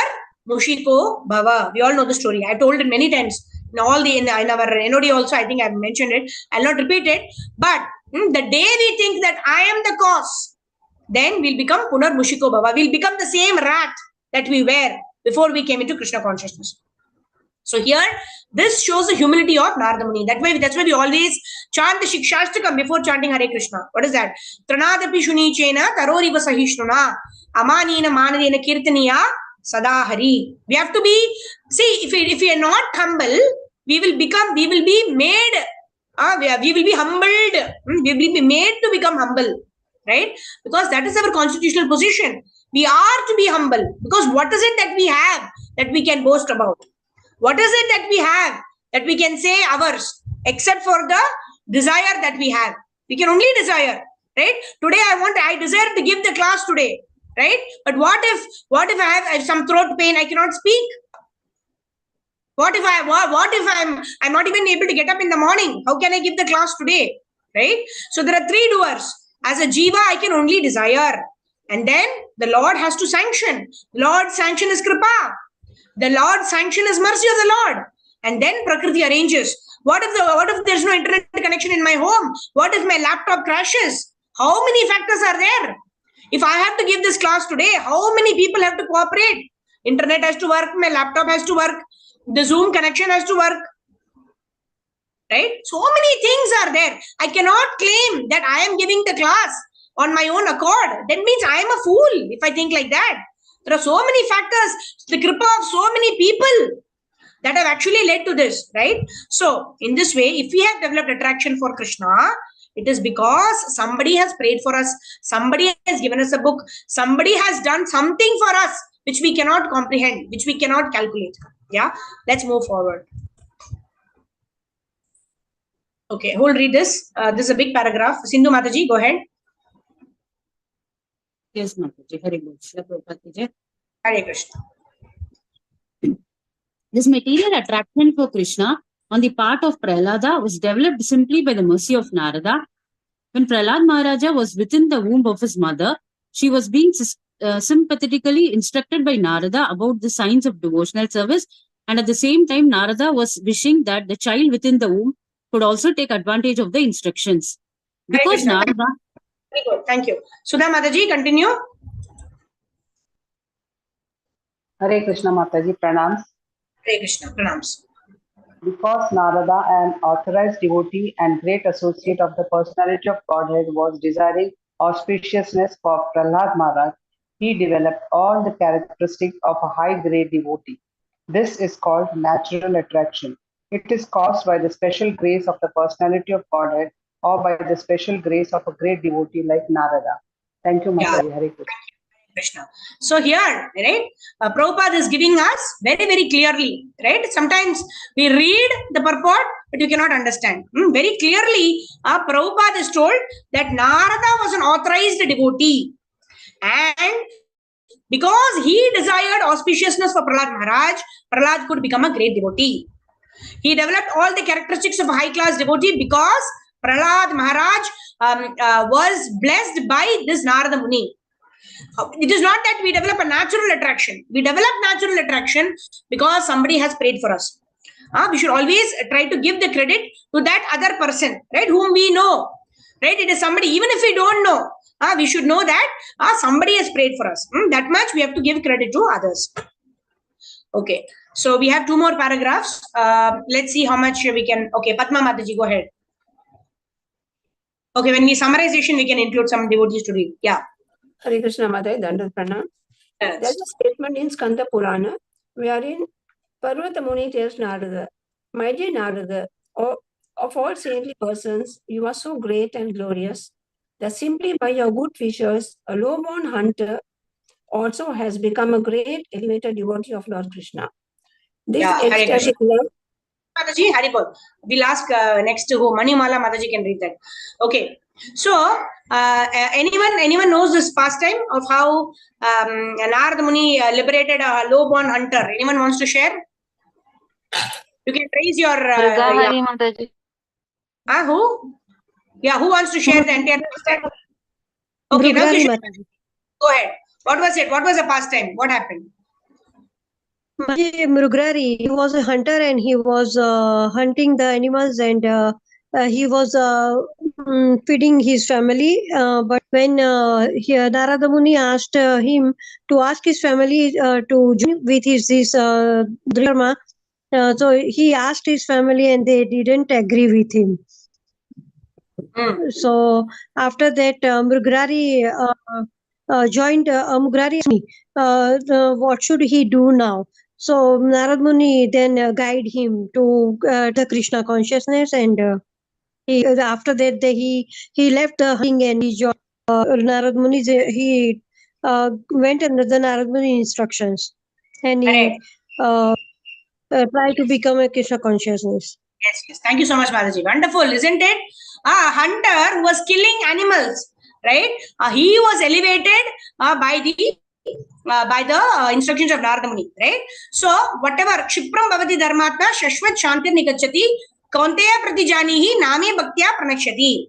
Mushiko Bhava. We all know the story. I told it many times. In our NOD also, I think I have mentioned it. I will not repeat it. But the day we think that I am the cause, then we'll become Punar Mushiko Bhava. We'll become the same rat that we were before we came into Krishna consciousness. So here, this shows the humility of Narada Muni. That's why we always chant the Shikshashtakam before chanting Hare Krishna. What is that? Tranadapi shunichena taroriva sahishnuna amanina manadena kirtaniya sada hari. We have to be, see, if we are not humble, we will be made, we will be humbled. We will be made to become humble. Right? Because that is our constitutional position. We are to be humble. Because what is it that we have that we can boast about? What is it that we have that we can say ours, except for the desire that we have? We can only desire, right? Today I desire to give the class today, right? But what if I have some throat pain, I cannot speak? What if I'm not even able to get up in the morning? How can I give the class today, right? So there are three doers. As a jiva, I can only desire, and then the Lord has to sanction. Lord's sanction is kripa. The Lord's sanction is mercy of the Lord. And then Prakriti arranges. What if there's no internet connection in my home? What if my laptop crashes? How many factors are there? If I have to give this class today, how many people have to cooperate? Internet has to work, my laptop has to work, the Zoom connection has to work. Right? So many things are there. I cannot claim that I am giving the class on my own accord. That means I am a fool if I think like that. There are so many factors, the kripa of so many people that have actually led to this, right? So, in this way, if we have developed attraction for Krishna, it is because somebody has prayed for us, somebody has given us a book, somebody has done something for us, which we cannot comprehend, which we cannot calculate. Yeah, let's move forward. Okay, who will read this? This is a big paragraph. Sindhu Mataji, go ahead. Yes, Mataji. Hare Krishna. Hare Krishna. This material attraction for Krishna on the part of Prahlada was developed simply by the mercy of Narada. When Prahlad Maharaja was within the womb of his mother, she was being sympathetically instructed by Narada about the signs of devotional service, and at the same time, Narada was wishing that the child within the womb could also take advantage of the instructions. Because Narada... Very good, thank you. Sudha Mataji, continue. Hare Krishna Mataji, pranams. Hare Krishna, pranams. Because Narada, an authorized devotee and great associate of the personality of Godhead, was desiring auspiciousness for Prahlad Maharaj, he developed all the characteristics of a high-grade devotee. This is called natural attraction. It is caused by the special grace of the personality of Godhead or by the special grace of a great devotee like Narada. Thank you, Mataji. Yeah. Hare Krishna. Krishna. So here, right, Prabhupada is giving us very, very clearly, right? Sometimes we read the purport, but you cannot understand. Very clearly, Prabhupada is told that Narada was an authorized devotee. And because he desired auspiciousness for Prahlad Maharaj, Prahlad could become a great devotee. He developed all the characteristics of a high-class devotee because Prahlad Maharaj was blessed by this Narada Muni. It is not that we develop a natural attraction. We develop natural attraction because somebody has prayed for us. We should always try to give the credit to that other person, right, whom we know. Right? It is somebody, even if we don't know, we should know that somebody has prayed for us. That much we have to give credit to others. Okay. So we have 2 more paragraphs. Let's see how much we can. Okay, Padma Mataji, go ahead. Okay, when we summarization, we can include some devotees to read. Yeah. Hare Krishna Mataji, Dandavat Pranam. There's a statement in Skanda Purana wherein Parvata Muni tells Narada, "My dear Narada, of all saintly persons, you are so great and glorious that simply by your good features, a low-born hunter also has become a great elevated devotee of Lord Krishna. This ecstatic love." Mataji, Haribol. We'll ask next to who Manimala Mataji can read that. Okay. So, anyone knows this pastime of how Narada Muni liberated a low-born hunter? Anyone wants to share? You can raise your. Who? Yeah, who wants to share the entire pastime? Okay, now you go ahead. What was it? What was the pastime? What happened? Mrugrari, he was a hunter and he was hunting the animals and he was feeding his family. But when Narada Muni asked him to ask his family to join with this dharma, so he asked his family and they didn't agree with him. So after that, Mrugrari joined Mrugrari. What should he do now? So Narada Muni then guide him to the Krishna consciousness, and after that he left the hunting and he joined Narada Muni. He went under the Narada Muni instructions, and he tried to become a Krishna consciousness. Yes. Thank you so much, Mataji. Wonderful, isn't it? A hunter who was killing animals, right? He was elevated by the instructions of Narada Muni, right? So whatever Kshipram Bhavati Dharmatma Shashvat Shantir Nikachati Kaunteya Pratijanihi Name Bhaktya Pranakshati.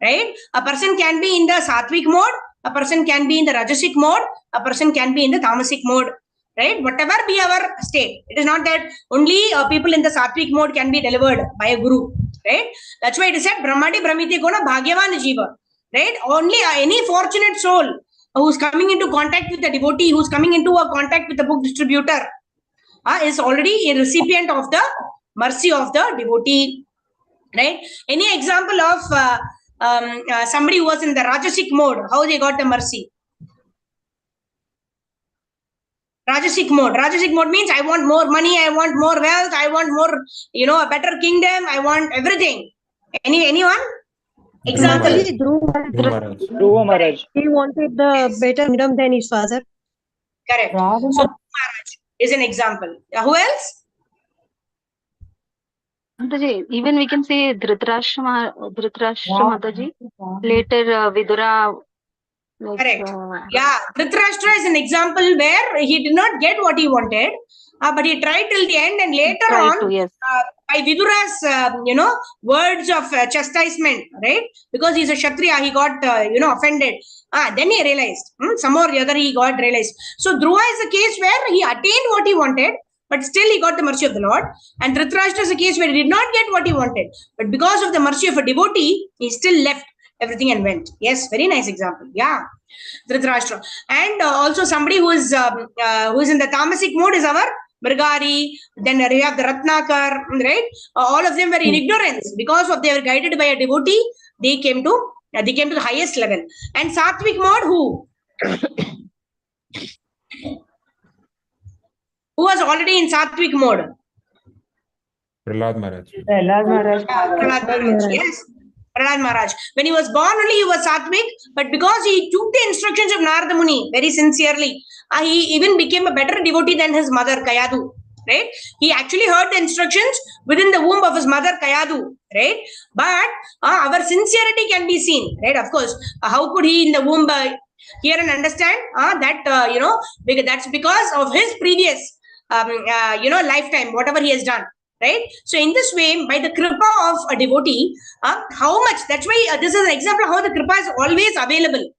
Right? A person can be in the sattvic mode, a person can be in the rajasic mode, a person can be in the tamasic mode. Right? Whatever be our state, it is not that only people in the sattvic mode can be delivered by a guru. Right? That's why it is said Brahmadi Brahmiti Guna Bhagyavan Jiva. Right? Only any fortunate soul who's coming into contact with the devotee, who's coming into a contact with the book distributor, is already a recipient of the mercy of the devotee. Right? Any example of somebody who was in the rajasic mode, how they got the mercy? Rajasic mode means I want more money, I want more wealth, I want more, a better kingdom, I want everything. Anyone? Example. Dhruva Maharaj. He wanted the better kingdom than his father. Correct. So Maharaj is an example. Who else? Even we can say Dhritarashtra Mataji. Later Vidura. Correct. Dhritarashtra is an example where he did not get what he wanted, but he tried till the end, and later on, by Vidura's, words of chastisement, right? Because he's a Kshatriya, he got, offended. Then he realized, some or the other he got realized. So Dhruva is a case where he attained what he wanted, but still he got the mercy of the Lord. And Dhritarashtra is a case where he did not get what he wanted, but because of the mercy of a devotee, he still left everything and went. Yes, very nice example. Yeah, Dhritarashtra. And also somebody who is in the tamasic mode is our Mrigari. Then we have the Ratnakar, right? All of them were in ignorance. Because of they were guided by a devotee, they came to the highest level. And Sattvic mode, who? Who was already in Sattvic mode? Prahlad Maharaj. Prahlad Maharaj. Yes. Prahlad Maharaj. When he was born only, he was Sattvic, but because he took the instructions of Narada Muni very sincerely, he even became a better devotee than his mother, Kayadu. Right? He actually heard the instructions within the womb of his mother, Kayadu. Right? But our sincerity can be seen. Right? Of course, how could he in the womb hear and understand that, that's because of his previous, lifetime, whatever he has done. right? So in this way, by the kripa of a devotee, how much, that's why this is an example of how the kripa is always available.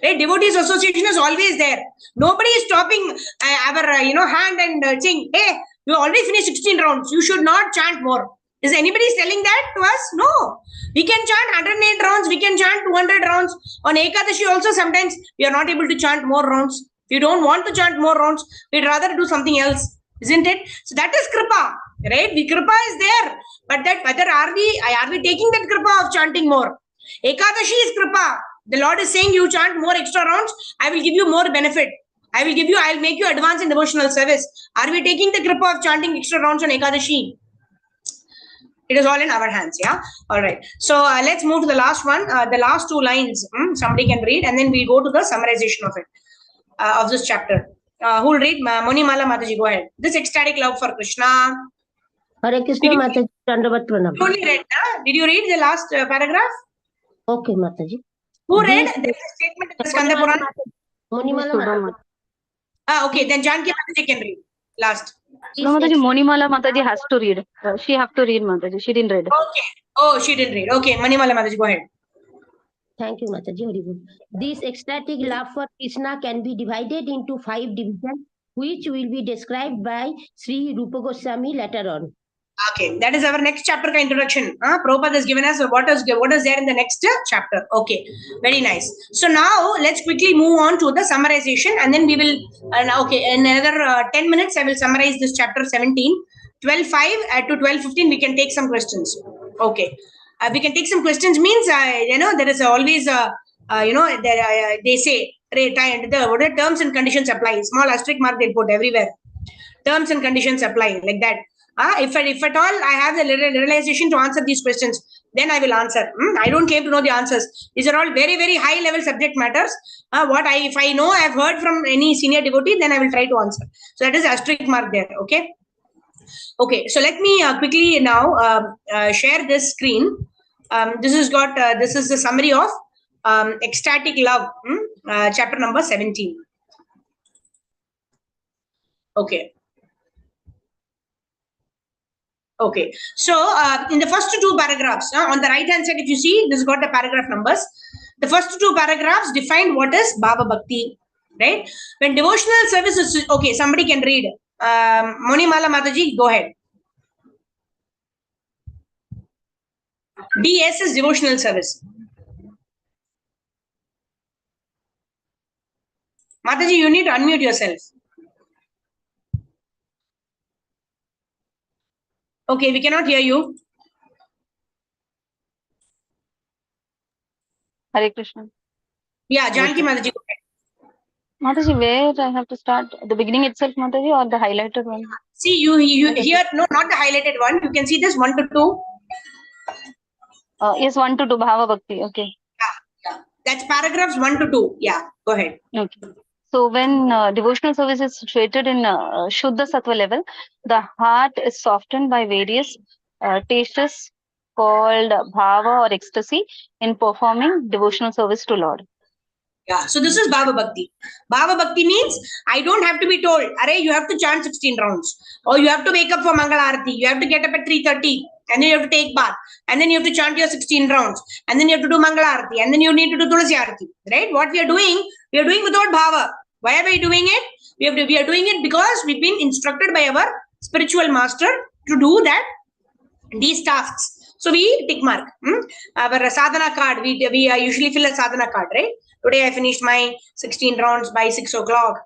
Right? Devotees association is always there. Nobody is stopping our hand and saying, hey, you already finished 16 rounds. You should not chant more. Is anybody telling that to us? No. We can chant 108 rounds. We can chant 200 rounds. On Ekadashi also sometimes we are not able to chant more rounds. We don't want to chant more rounds. We'd rather do something else. Isn't it? So that is kripa. Right? The kripa is there. But that whether are we taking that kripa of chanting more? Ekadashi is kripa. The Lord is saying you chant more extra rounds, I will give you more benefit. I'll make you advance in devotional service. Are we taking the kripa of chanting extra rounds on Ekadashi? It is all in our hands, yeah? All right. So let's move to the last one. The last 2 lines, somebody can read, and then we'll go to the summarization of it, of this chapter. Who will read? Monimala Mataji, go ahead. This ecstatic love for Krishna. Hare Krishna, Mataji, Dandavat Pranam. You only read, did you read the last paragraph? Okay, Mataji. Who read? There is a statement in the Skanda Purana. Monimala. Okay, then Janki Mataji can read. Last. No, Mataji, Monimala Mataji has to read. She have to read, Mataji. She didn't read. Okay. Oh, she didn't read. Okay, Monimala Mataji, go ahead. Thank you, Mataji. This ecstatic love for Krishna can be divided into 5 divisions, which will be described by Sri Rupa Goswami later on. Okay, that is our next chapter introduction. Prabhupada has given us what is there in the next chapter. Okay, very nice. So now let's quickly move on to the summarization, and then we will, in another 10 minutes, I will summarize this chapter 17. 12:05 to 12:15, we can take some questions. Okay, we can take some questions means, there is always, they say, what are terms and conditions apply. Small asterisk mark they put everywhere. Terms and conditions apply, like that. If at all I have the realization to answer these questions, then I will answer. I don't claim to know the answers. These are all very, very high level subject matters. If I know, I have heard from any senior devotee, then I will try to answer. So that is asterisk mark there. Okay. Okay. So let me quickly now share this screen. This is the summary of ecstatic love, chapter number 17. Okay. Okay, so in the first 2 paragraphs, on the right hand side, if you see, this has got the paragraph numbers. The first 2 paragraphs define what is Bhava Bhakti, right? When devotional service is, okay, somebody can read. Monimala Mataji, go ahead. DS is devotional service. Mataji, you need to unmute yourself. Okay, we cannot hear you. Hare Krishna. Yeah, Janki Mataji, go ahead. Mataji, where I have to start? The beginning itself, Mataji, or the highlighted one? See, you here, no, not the highlighted one. You can see this 1 to 2. Yes, 1 to 2, Bhava Bhakti. Okay. Yeah. That's paragraphs 1 to 2. Yeah, go ahead. Okay. So when devotional service is situated in Shuddha Sattva level, the heart is softened by various tastes called bhava or ecstasy in performing devotional service to Lord. Yeah, so this is Bhava Bhakti. Bhava Bhakti means I don't have to be told, Arey, you have to chant 16 rounds, or you have to wake up for Mangala Arati, you have to get up at 3:30, and then you have to take bath, and then you have to chant your 16 rounds, and then you have to do Mangala Arati, and then you need to do Tulasi Arati, right? What we are doing without Bhava. Why are we doing it? We are doing it because we've been instructed by our spiritual master to do these tasks. So we tick mark. Our sadhana card, we usually fill a sadhana card, right? Today I finished my 16 rounds by 6 o'clock.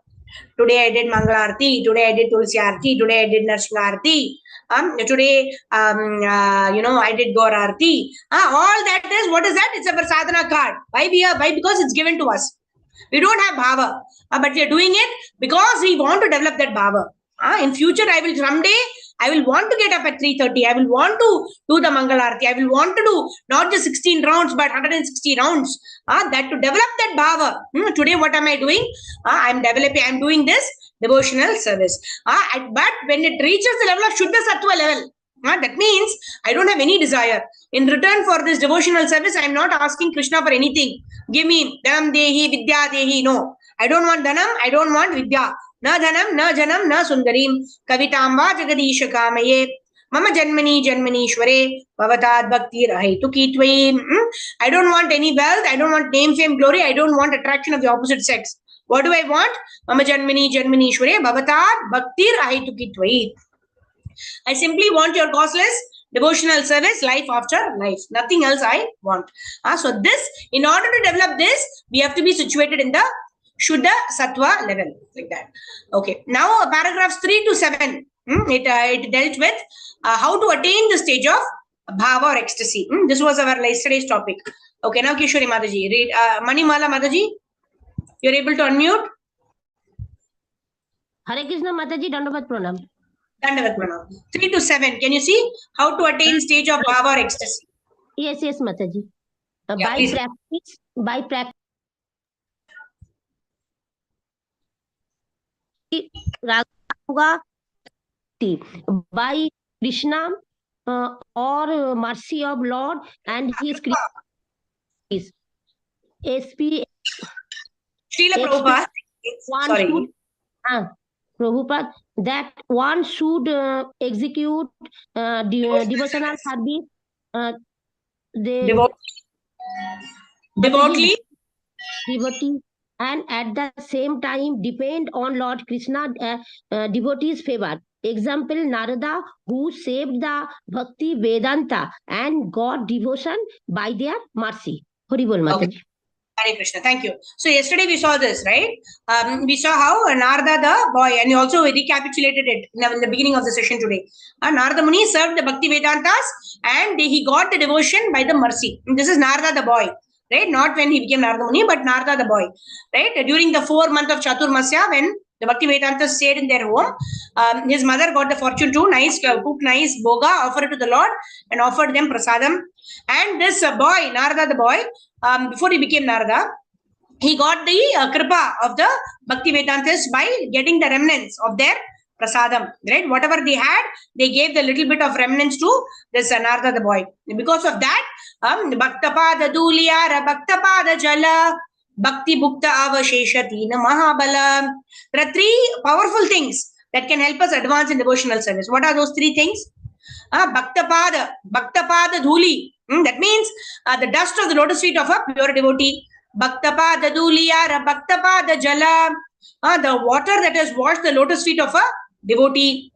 Today I did Mangala Arati. Today I did Tulsi Arati. Today I did Narsingha Arati. Today, I did Gaur Arati. All that is, what is that? It's our sadhana card. Why? Because it's given to us. We don't have bhava, but we are doing it because we want to develop that bhava. In future, someday I will want to get up at 3:30. I will want to do the Mangala Arati. I will want to do not just 16 rounds, but 160 rounds. That to develop that bhava. Today, what am I doing? I'm doing this devotional service. But when it reaches the level of Shuddha Sattva level, that means I don't have any desire. In return for this devotional service, I am not asking Krishna for anything. Give me dhanam dehi, vidya dehi. No, I don't want dhanam. I don't want vidya. Na dhanam, na janam, na sundarim. Kavitamba jagadisha kamaye. Mama Janmani Janmanishware Bhavatad Bhakti Rahituki Tvai. I don't want any wealth. I don't want name, fame, glory. I don't want attraction of the opposite sex. What do I want? Mama Janmani Janmanishware Bhavatad Bhakti Rahituki Tvai. I simply want your causeless devotional service, life after life. Nothing else I want. So this, in order to develop this, we have to be situated in the Shuddha Sattva level, like that. Okay. Now, paragraphs 3 to 7, it dealt with how to attain the stage of bhava or ecstasy. This was our yesterday's topic. Okay. Now, Kishori Mataji, read. Manimala Mataji, you're able to unmute. Hare Krishna Mataji, Dandavat Pranam. Dandavat Pranam. 3 to 7. Can you see how to attain stage of bhava or ecstasy? Yes, Mataji. Yeah, by practice, by Krishna or mercy of Lord and His creatures. SP. Srila Prabhupada. Sorry. Prabhupada, that one should execute devotional service. Devotedly. And at the same time depend on Lord Krishna devotees' favor. Example, Narada, who saved the Bhakti Vedanta and got devotion by their mercy. Hari Bol Mataji. Okay. Hare Krishna. Thank you. So yesterday we saw this, right? We saw how Narada the boy, and you also recapitulated it in the beginning of the session today. Narada Muni served the Bhakti Vedantas and he got the devotion by the mercy. And this is Narada the boy, right? Not when he became Narada Muni, but Narada the boy, right? During the 4 month of Chaturmasya, when the Bhakti Vedantas stayed in their home, his mother got the fortune to cook nice boga, offer it to the Lord, and offered them prasadam. And this boy, Narada the boy, before he became Narada, he got the kripa of the Bhakti Vedantas by getting the remnants of their prasadam, right? Whatever they had, they gave the little bit of remnants to this Narada the boy. Because of that, Bhaktapada Duliyara Bhaktapada Jala Bhakti Bhukta Avasheshati Mahabala. There are 3 powerful things that can help us advance in devotional service. What are those 3 things? Bhaktapada Dhuli. That means the dust of the lotus feet of a pure devotee. Bhaktapada Dhuliyara Bhaktapada Jala. The water that has washed the lotus feet of a devotee.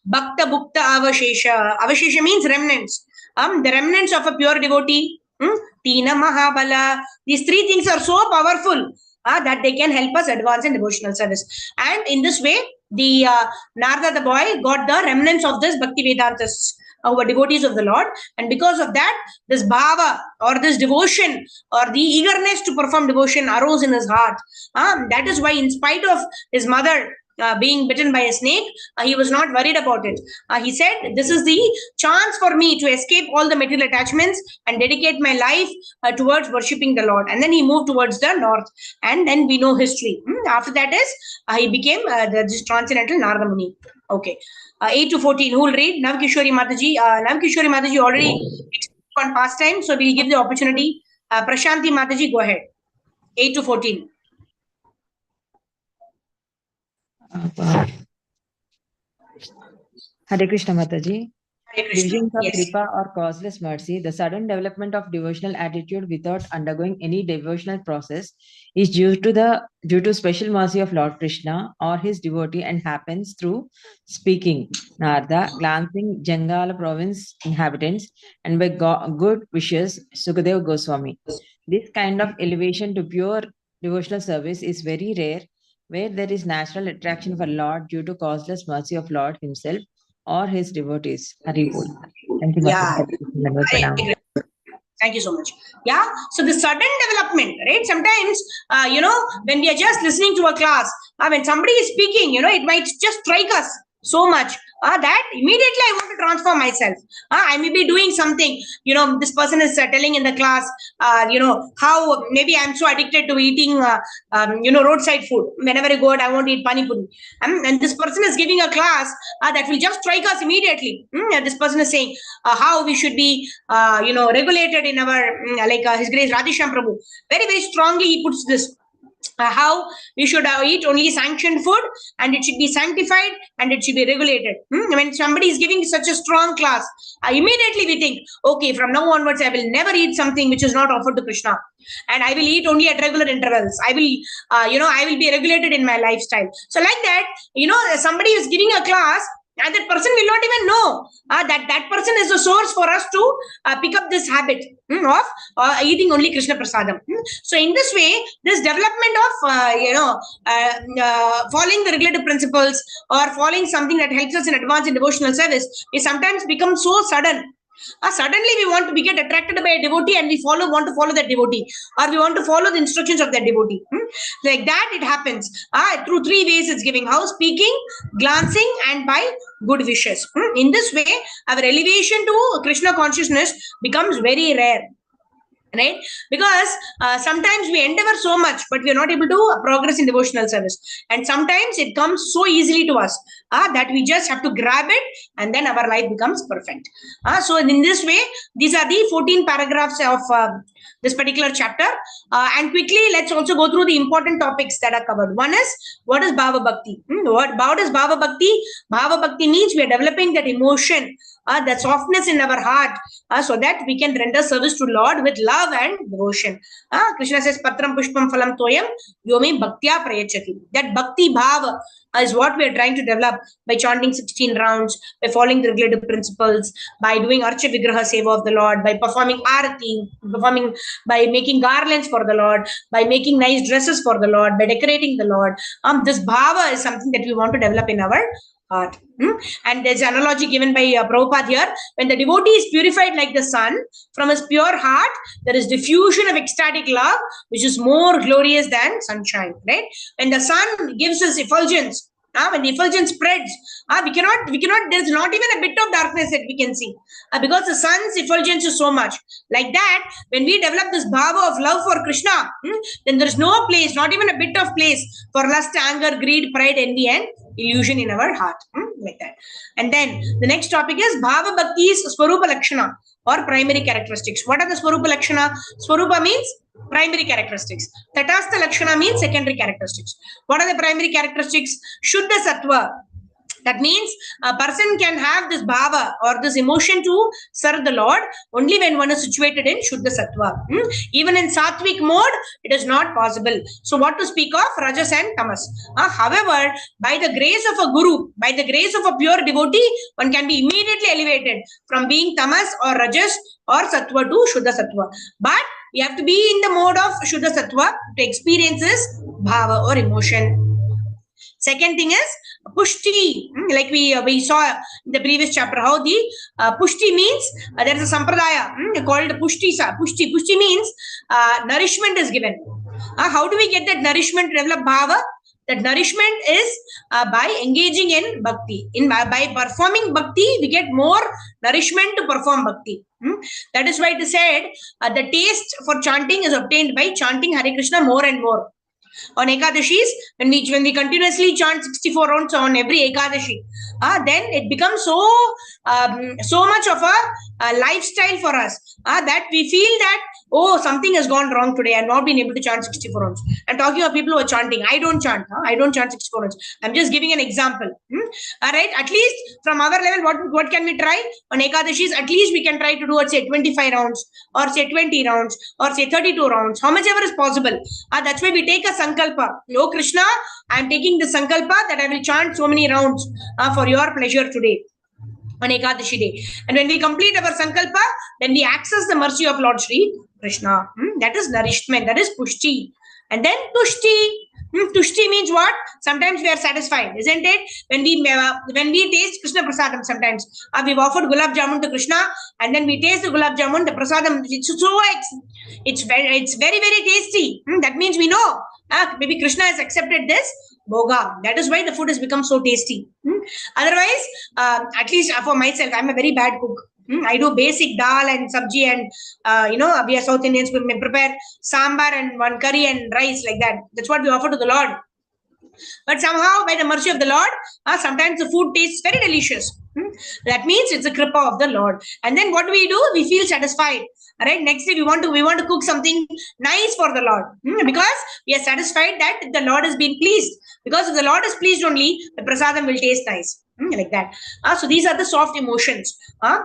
Bhakta Bhukta Avashesha. Avashesha means remnants. The remnants of a pure devotee. Tina Mahabala. These 3 things are so powerful that they can help us advance in devotional service. And in this way, the Narada the boy got the remnants of this Bhakti Vedantas, who were devotees of the Lord. And because of that, this bhava or this devotion or the eagerness to perform devotion arose in his heart. That is why, in spite of his mother being bitten by a snake, he was not worried about it. He said, this is the chance for me to escape all the material attachments and dedicate my life towards worshipping the Lord. And then he moved towards the north. And then we know history. After that is, he became this transcendental Narada Muni. Okay. 8 to 14. Who will read? Navkishori Mataji. Navkishori Mataji already on pastime. So we'll give the opportunity. Prashanti Mataji, go ahead. 8 to 14. Hare Krishna Mataji. Hare Krishna. Divisions of Yes. kripa or causeless mercy, the sudden development of devotional attitude without undergoing any devotional process is due to special mercy of Lord Krishna or his devotee and happens through speaking, Narada, glancing Jangala province inhabitants, and by good wishes, Sukadeva Goswami. This kind of elevation to pure devotional service is very rare, where there is natural attraction for Lord due to causeless mercy of Lord himself or his devotees. Hari Bol. Thank you, Yeah. Mataji. Thank you so much. Yeah. So the sudden development, right? Sometimes, when we are just listening to a class, when somebody is speaking, it might just strike us so much that immediately I want to transform myself. I may be doing something, this person is telling in the class, how maybe I'm so addicted to eating, roadside food. Whenever I go out, I want to eat pani puri. And this person is giving a class that will just strike us immediately. This person is saying how we should be, regulated in our, His Grace Radhisham Prabhu. Very, very strongly he puts this. how we should eat only sanctioned food, and it should be sanctified, and it should be regulated. When somebody is giving such a strong class, immediately we think, okay, from now onwards I will never eat something which is not offered to Krishna, and I will eat only at regular intervals. I will I will be regulated in my lifestyle. So like that, somebody is giving a class, and that person will not even know that person is the source for us to pick up this habit of eating only Krishna prasadam. So in this way, this development of following the regulative principles, or following something that helps us in advance in devotional service, it sometimes becomes so sudden. Suddenly we get attracted by a devotee, and we want to follow that devotee, or we want to follow the instructions of that devotee. Like that it happens through three ways. It's giving: how? Speaking, glancing, and by good wishes. In this way, our elevation to Krishna consciousness becomes very rare. Right? Because sometimes we endeavor so much, but we are not able to progress in devotional service. And sometimes it comes so easily to us that we just have to grab it, and then our life becomes perfect. So in this way, these are the 14 paragraphs of this particular chapter. And quickly, let's also go through the important topics that are covered. One is, what is Bhava Bhakti? What is Bhava Bhakti? Bhava Bhakti means we are developing that emotion, that softness in our heart, so that we can render service to Lord with love and devotion. Krishna says, Patram Pushpam Phalam Toyam Yomi Bhaktya Prayachati. That Bhakti Bhava is what we are trying to develop by chanting 16 rounds, by following the regulative principles, by doing Archa Vigraha Seva of the Lord, by performing Arati, by making garlands for the Lord, by making nice dresses for the Lord, by decorating the Lord. This Bhava is something that we want to develop in our heart. And there's an analogy given by Prabhupada here. When the devotee is purified like the sun, from his pure heart, there is diffusion of ecstatic love, which is more glorious than sunshine. Right? When the sun gives us effulgence, when the effulgence spreads, we cannot, there's not even a bit of darkness that we can see, because the sun's effulgence is so much. Like that, when we develop this bhava of love for Krishna, then there is no place, not even a bit of place for lust, anger, greed, pride, envy, and illusion in our heart. Like that. And then the next topic is Bhava Bhakti's Swarupa Lakshana, or primary characteristics. What are the Swarupa Lakshana? Swarupa means primary characteristics. Tatastha Lakshana means secondary characteristics. What are the primary characteristics? Shuddha Sattva. That means a person can have this bhava or this emotion to serve the Lord only when one is situated in Shuddha Sattva. Even in Sattvic mode, it is not possible. So what to speak of Rajas and Tamas? However, by the grace of a Guru, by the grace of a pure devotee, one can be immediately elevated from being Tamas or Rajas or Sattva to Shuddha Sattva. But you have to be in the mode of Shuddha Sattva to experience this bhava or emotion. Second thing is pushti, like we saw in the previous chapter, how the pushti means there is a sampradaya called pushti. Pushti means nourishment is given. How do we get that nourishment to develop bhava? That nourishment is by engaging in bhakti. By performing bhakti, we get more nourishment to perform bhakti. That is why it is said the taste for chanting is obtained by chanting Hare Krishna more and more. On Ekadashis, when we continuously chant 64 rounds on every Ekadashi, then it becomes so much of a lifestyle for us that we feel that, oh, something has gone wrong today. I've not been able to chant 64 rounds. I'm talking of people who are chanting. I don't chant. I don't chant 64 rounds. I'm just giving an example. All right. At least from our level, what can we try? On Ekadashis, at least we can try to do, say, 25 rounds, or say 20 rounds, or say 32 rounds, how much ever is possible. That's why we take a sankalpa. Oh Krishna, I'm taking the sankalpa that I will chant so many rounds for your pleasure today, on Ekadashi day. And when we complete our sankalpa, then we access the mercy of Lord Shri Krishna. That is nourishment. That is pushti. And then tushti. Tushti means what? Sometimes we are satisfied, isn't it? When we taste Krishna prasadam, sometimes we've offered gulab jamun to Krishna, and then we taste the gulab jamun, the prasadam. It's very very tasty. That means we know maybe Krishna has accepted this bhoga. That is why the food has become so tasty. Otherwise, at least for myself, I'm a very bad cook. I do basic dal and sabji, and we are South Indians, we may prepare sambar and one curry and rice, like that. That's what we offer to the Lord. But somehow, by the mercy of the Lord, sometimes the food tastes very delicious. That means it's a kripa of the Lord. And then what do? We feel satisfied. All right. Next day we want to cook something nice for the Lord, because we are satisfied that the Lord has been pleased. Because if the Lord is pleased only, the prasadam will taste nice. Like that. So these are the soft emotions of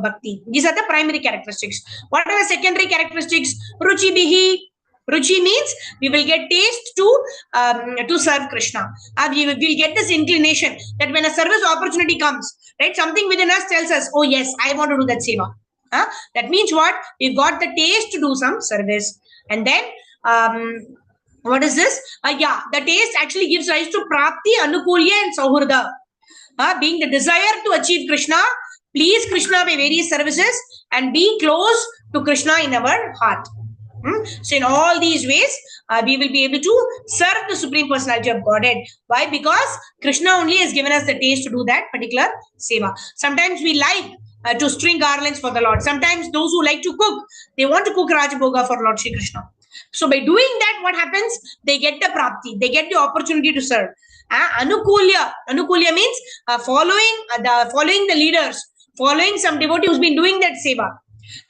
bhakti. These are the primary characteristics. What are the secondary characteristics? Ruchi bihi. Ruchi means we will get taste to serve Krishna. We will get this inclination that when a service opportunity comes, right, something within us tells us, oh yes, I want to do that seva. That means what? We've got the taste to do some service. And then what is this? The taste actually gives rise to prapti, anukulya and sauhurda. Being the desire to achieve Krishna, please Krishna by various services, and be close to Krishna in our heart. So in all these ways, we will be able to serve the Supreme Personality of Godhead. Why? Because Krishna only has given us the taste to do that particular seva. Sometimes we like to string garlands for the Lord. Sometimes those who like to cook, they want to cook Rajabhoga for Lord Shri Krishna. So by doing that, what happens? They get the prapti. They get the opportunity to serve. Anukulya means following the leaders, following some devotee who's been doing that seva.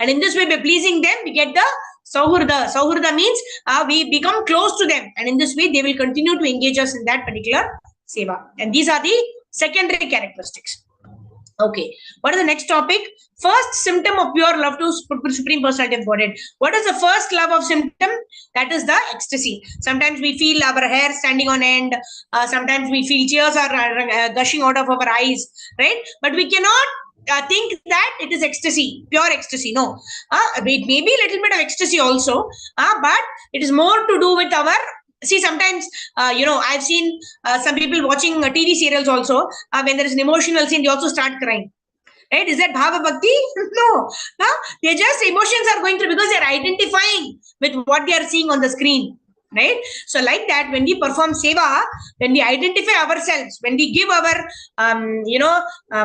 And in this way, by pleasing them, we get the sauhurda. Sauhurda means we become close to them. And in this way, they will continue to engage us in that particular seva. And these are the secondary characteristics. Okay. What is the next topic? First symptom of pure love to Supreme Personality of Godhead. What is the first love of symptom? That is the ecstasy. Sometimes we feel our hair standing on end. Sometimes we feel tears are gushing out of our eyes. Right? But we cannot think that it is ecstasy, pure ecstasy. No. It may be a little bit of ecstasy also. But it is more to do with our... See, sometimes, I've seen some people watching TV serials also. When there is an emotional scene, they also start crying. Right? Is that bhava bhakti? No. They just, emotions are going through because they are identifying with what they are seeing on the screen. Right? So like that, when we perform seva, when we identify ourselves, when we give our,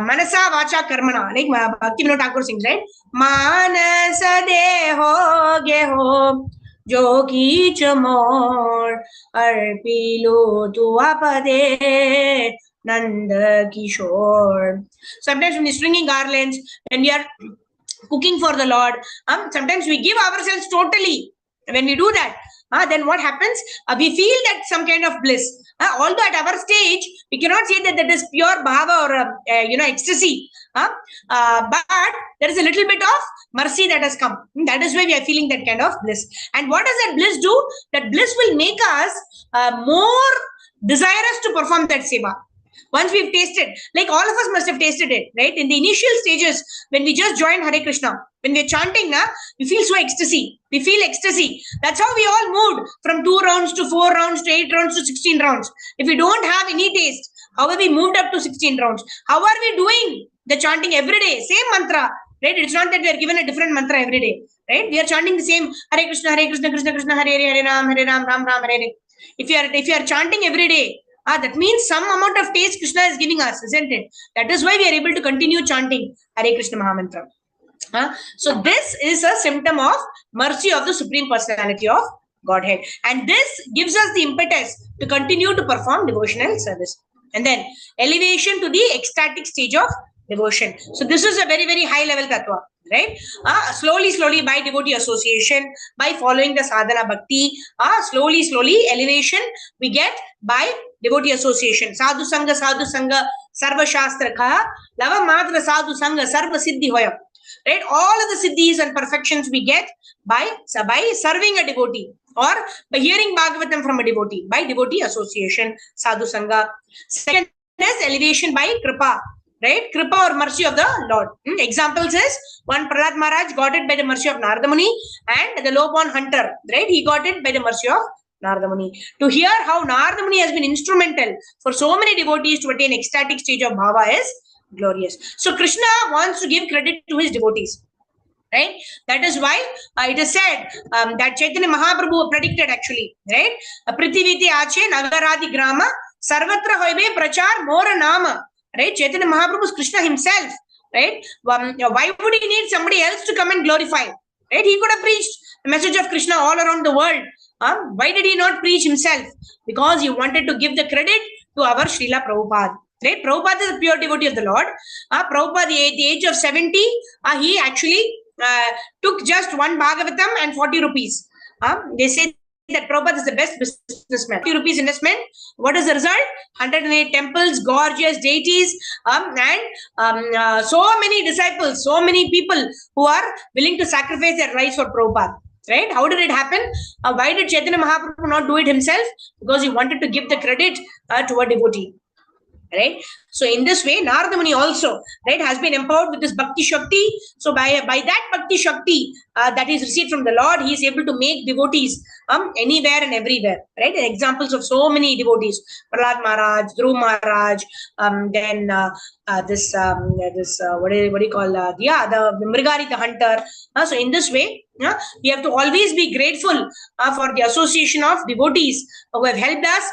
manasa vacha karmana, like Bhakti Vinod Thakur sings, right? Manasa deho geho jo kich mor arpilo tu apade Nanda Kishore. Sometimes when we're stringing garlands, when we are cooking for the Lord, sometimes we give ourselves totally. When we do that, then what happens? We feel that some kind of bliss. Although at our stage, we cannot say that is pure bhava or ecstasy. But there is a little bit of mercy that has come. That is why we are feeling that kind of bliss. And what does that bliss do? That bliss will make us more desirous to perform that seva. Once we've tasted, like all of us must have tasted it, right? In the initial stages, when we just joined Hare Krishna, when we're chanting, we feel so ecstasy. We feel ecstasy. That's how we all moved from 2 rounds to 4 rounds to 8 rounds to 16 rounds. If we don't have any taste, how have we moved up to 16 rounds? How are we doing the chanting every day? Same mantra, right? It's not that we are given a different mantra every day, right? We are chanting the same Hare Krishna, Krishna Krishna, Hare Hare, Ram, Ram Ram, Hare Hare. If you are chanting every day, that means some amount of taste Krishna is giving us, isn't it? That is why we are able to continue chanting Hare Krishna Mahamantra. So this is a symptom of mercy of the Supreme Personality of Godhead. And this gives us the impetus to continue to perform devotional service. And then elevation to the ecstatic stage of devotion. So this is a very, very high level tattva, right? Slowly by devotee association, by following the sadhana bhakti, slowly elevation we get by devotee association. Sadhu sangha, sarva shastra kha, lava matra sadhu sangha, sarva siddhi hoya. Right? All of the siddhis and perfections we get by serving a devotee or by hearing Bhagavatam from a devotee, by devotee association, sadhu sangha. Second is elevation by kripa. Right? Kripa or mercy of the Lord. Examples is one Prahlad Maharaj got it by the mercy of Narada Muni, and the low-born hunter, right? He got it by the mercy of Narada Muni. To hear how Narada Muni has been instrumental for so many devotees to attain ecstatic stage of bhava is glorious. So Krishna wants to give credit to his devotees. Right? That is why it is said that Chaitanya Mahaprabhu predicted actually, right? Prithiviti ache nagaradi grama sarvatra hoibe prachar mora nama. Right? Chaitanya Mahaprabhu is Krishna himself. Right? Why would he need somebody else to come and glorify? Right? He could have preached the message of Krishna all around the world. Why did he not preach himself? Because he wanted to give the credit to our Srila Prabhupada. Right? Prabhupada is a pure devotee of the Lord. Prabhupada, at the age of 70, he actually took just one Bhagavatam and 40 rupees. They say that Prabhupada is the best businessman. 40 rupees investment. What is the result? 108 temples, gorgeous deities, and so many disciples, so many people who are willing to sacrifice their lives for Prabhupada. Right? How did it happen? Why did Chaitanya Mahaprabhu not do it himself? Because he wanted to give the credit to a devotee. Right? So in this way, Narada Muni also, right, has been empowered with this Bhakti Shakti. So by that Bhakti Shakti that is received from the Lord, he is able to make devotees anywhere and everywhere. Right? And examples of so many devotees: Prahlad Maharaj, Dhruv Maharaj, then this what do you call the Mrigari the hunter. So in this way, we have to always be grateful for the association of devotees who have helped us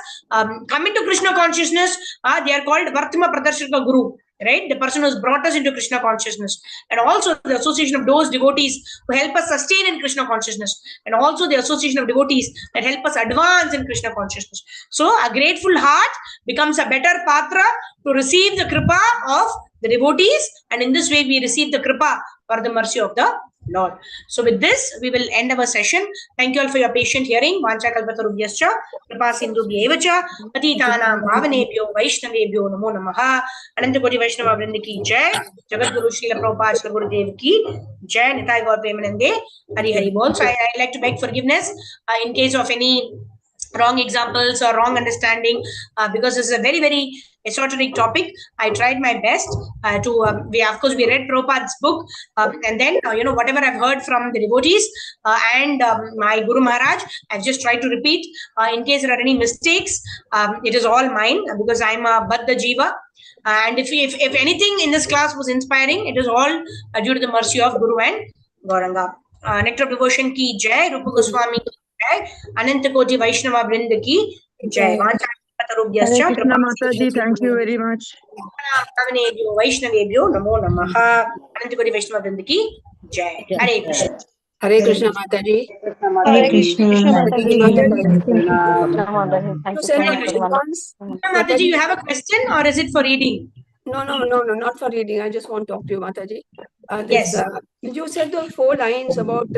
come into Krishna consciousness. They are called Vartma Pradarshaka Guru, right? The person who has brought us into Krishna consciousness. And also the association of those devotees who help us sustain in Krishna consciousness. And also the association of devotees that help us advance in Krishna consciousness. So a grateful heart becomes a better patra to receive the kripa of the devotees. And in this way, we receive the kripa for the mercy of the Lord. So with this, we will end our session. Thank you all for your patient hearing. Vancha kalpatarubhyascha kripa sindhubhyevacha patitanam pavanebhyo vaishnavebhyo namo namaha. Ananta Koti Vaishnava Vrinda ki jai. Jagat Guru Srila Prabhupada Srila Gurudev ki jai. Nitai Gaur Premanande. Hari Hari Bol. So I like to beg forgiveness in case of any wrong examples or wrong understanding, because this is a very, very esoteric topic. I tried my best to, of course, we read Prabhupada's book, and then, whatever I've heard from the devotees and my Guru Maharaj, I've just tried to repeat. In case there are any mistakes, it is all mine, because I'm a Baddha Jiva. And if anything in this class was inspiring, it is all due to the mercy of Guru and Gauranga. Nectar of Devotion ki jai, Rupa Goswami ki jai, Ananta Koti Vaishnava Vrinda ki jai. Hare Krishna Mataji, thank you very much. Vaishnavebhyo namo namaha. Ananta Koti Vaishnava Vrinda ki jai. Hare Krishna. Hare Krishna Mataji. Hare Krishna Mataji. Mataji, you have a question or is it for reading? No, not for reading. I just want to talk to you, Mataji. Yes. You said those 4 lines about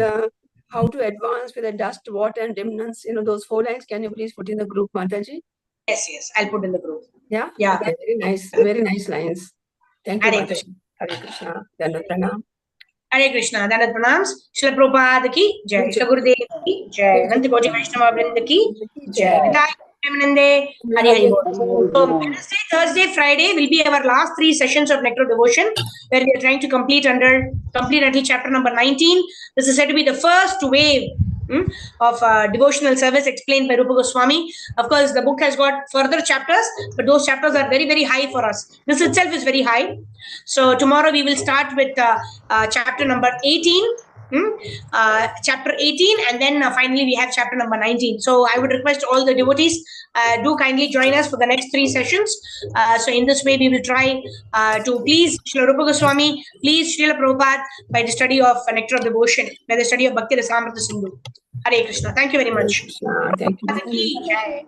how to advance with the dust, water, and remnants. Those 4 lines. Can you please put in the group, Mataji? Yes. I'll put in the group. Yeah. Yeah. Very nice lines. Thank you, Mataji. Hare Krishna. Dandavat Pranam. Hare Krishna. Dandavat Pranams. Srila Prabhupada ki jai. Srila Gurudev ki jai. Ananta Koti Vaishnava Vrinda ki jai. Hari Hari Bol. So Wednesday, Thursday, Friday will be our last 3 sessions of Nectar of Devotion, where we are trying to complete until chapter number 19. This is said to be the first wave of devotional service explained by Rupa Goswami. Of course, the book has got further chapters, but those chapters are very, very high for us. This itself is very high. So tomorrow we will start with chapter number 18. Chapter 18, and then finally we have chapter number 19. So I would request all the devotees do kindly join us for the next 3 sessions. So in this way we will try to please Srila Rupa Goswami, please Srila Prabhupada by the study of Nectar of Devotion, by the study of Bhakti Rasamrita Sindhu. Hare Krishna. Thank you very much. Thank you.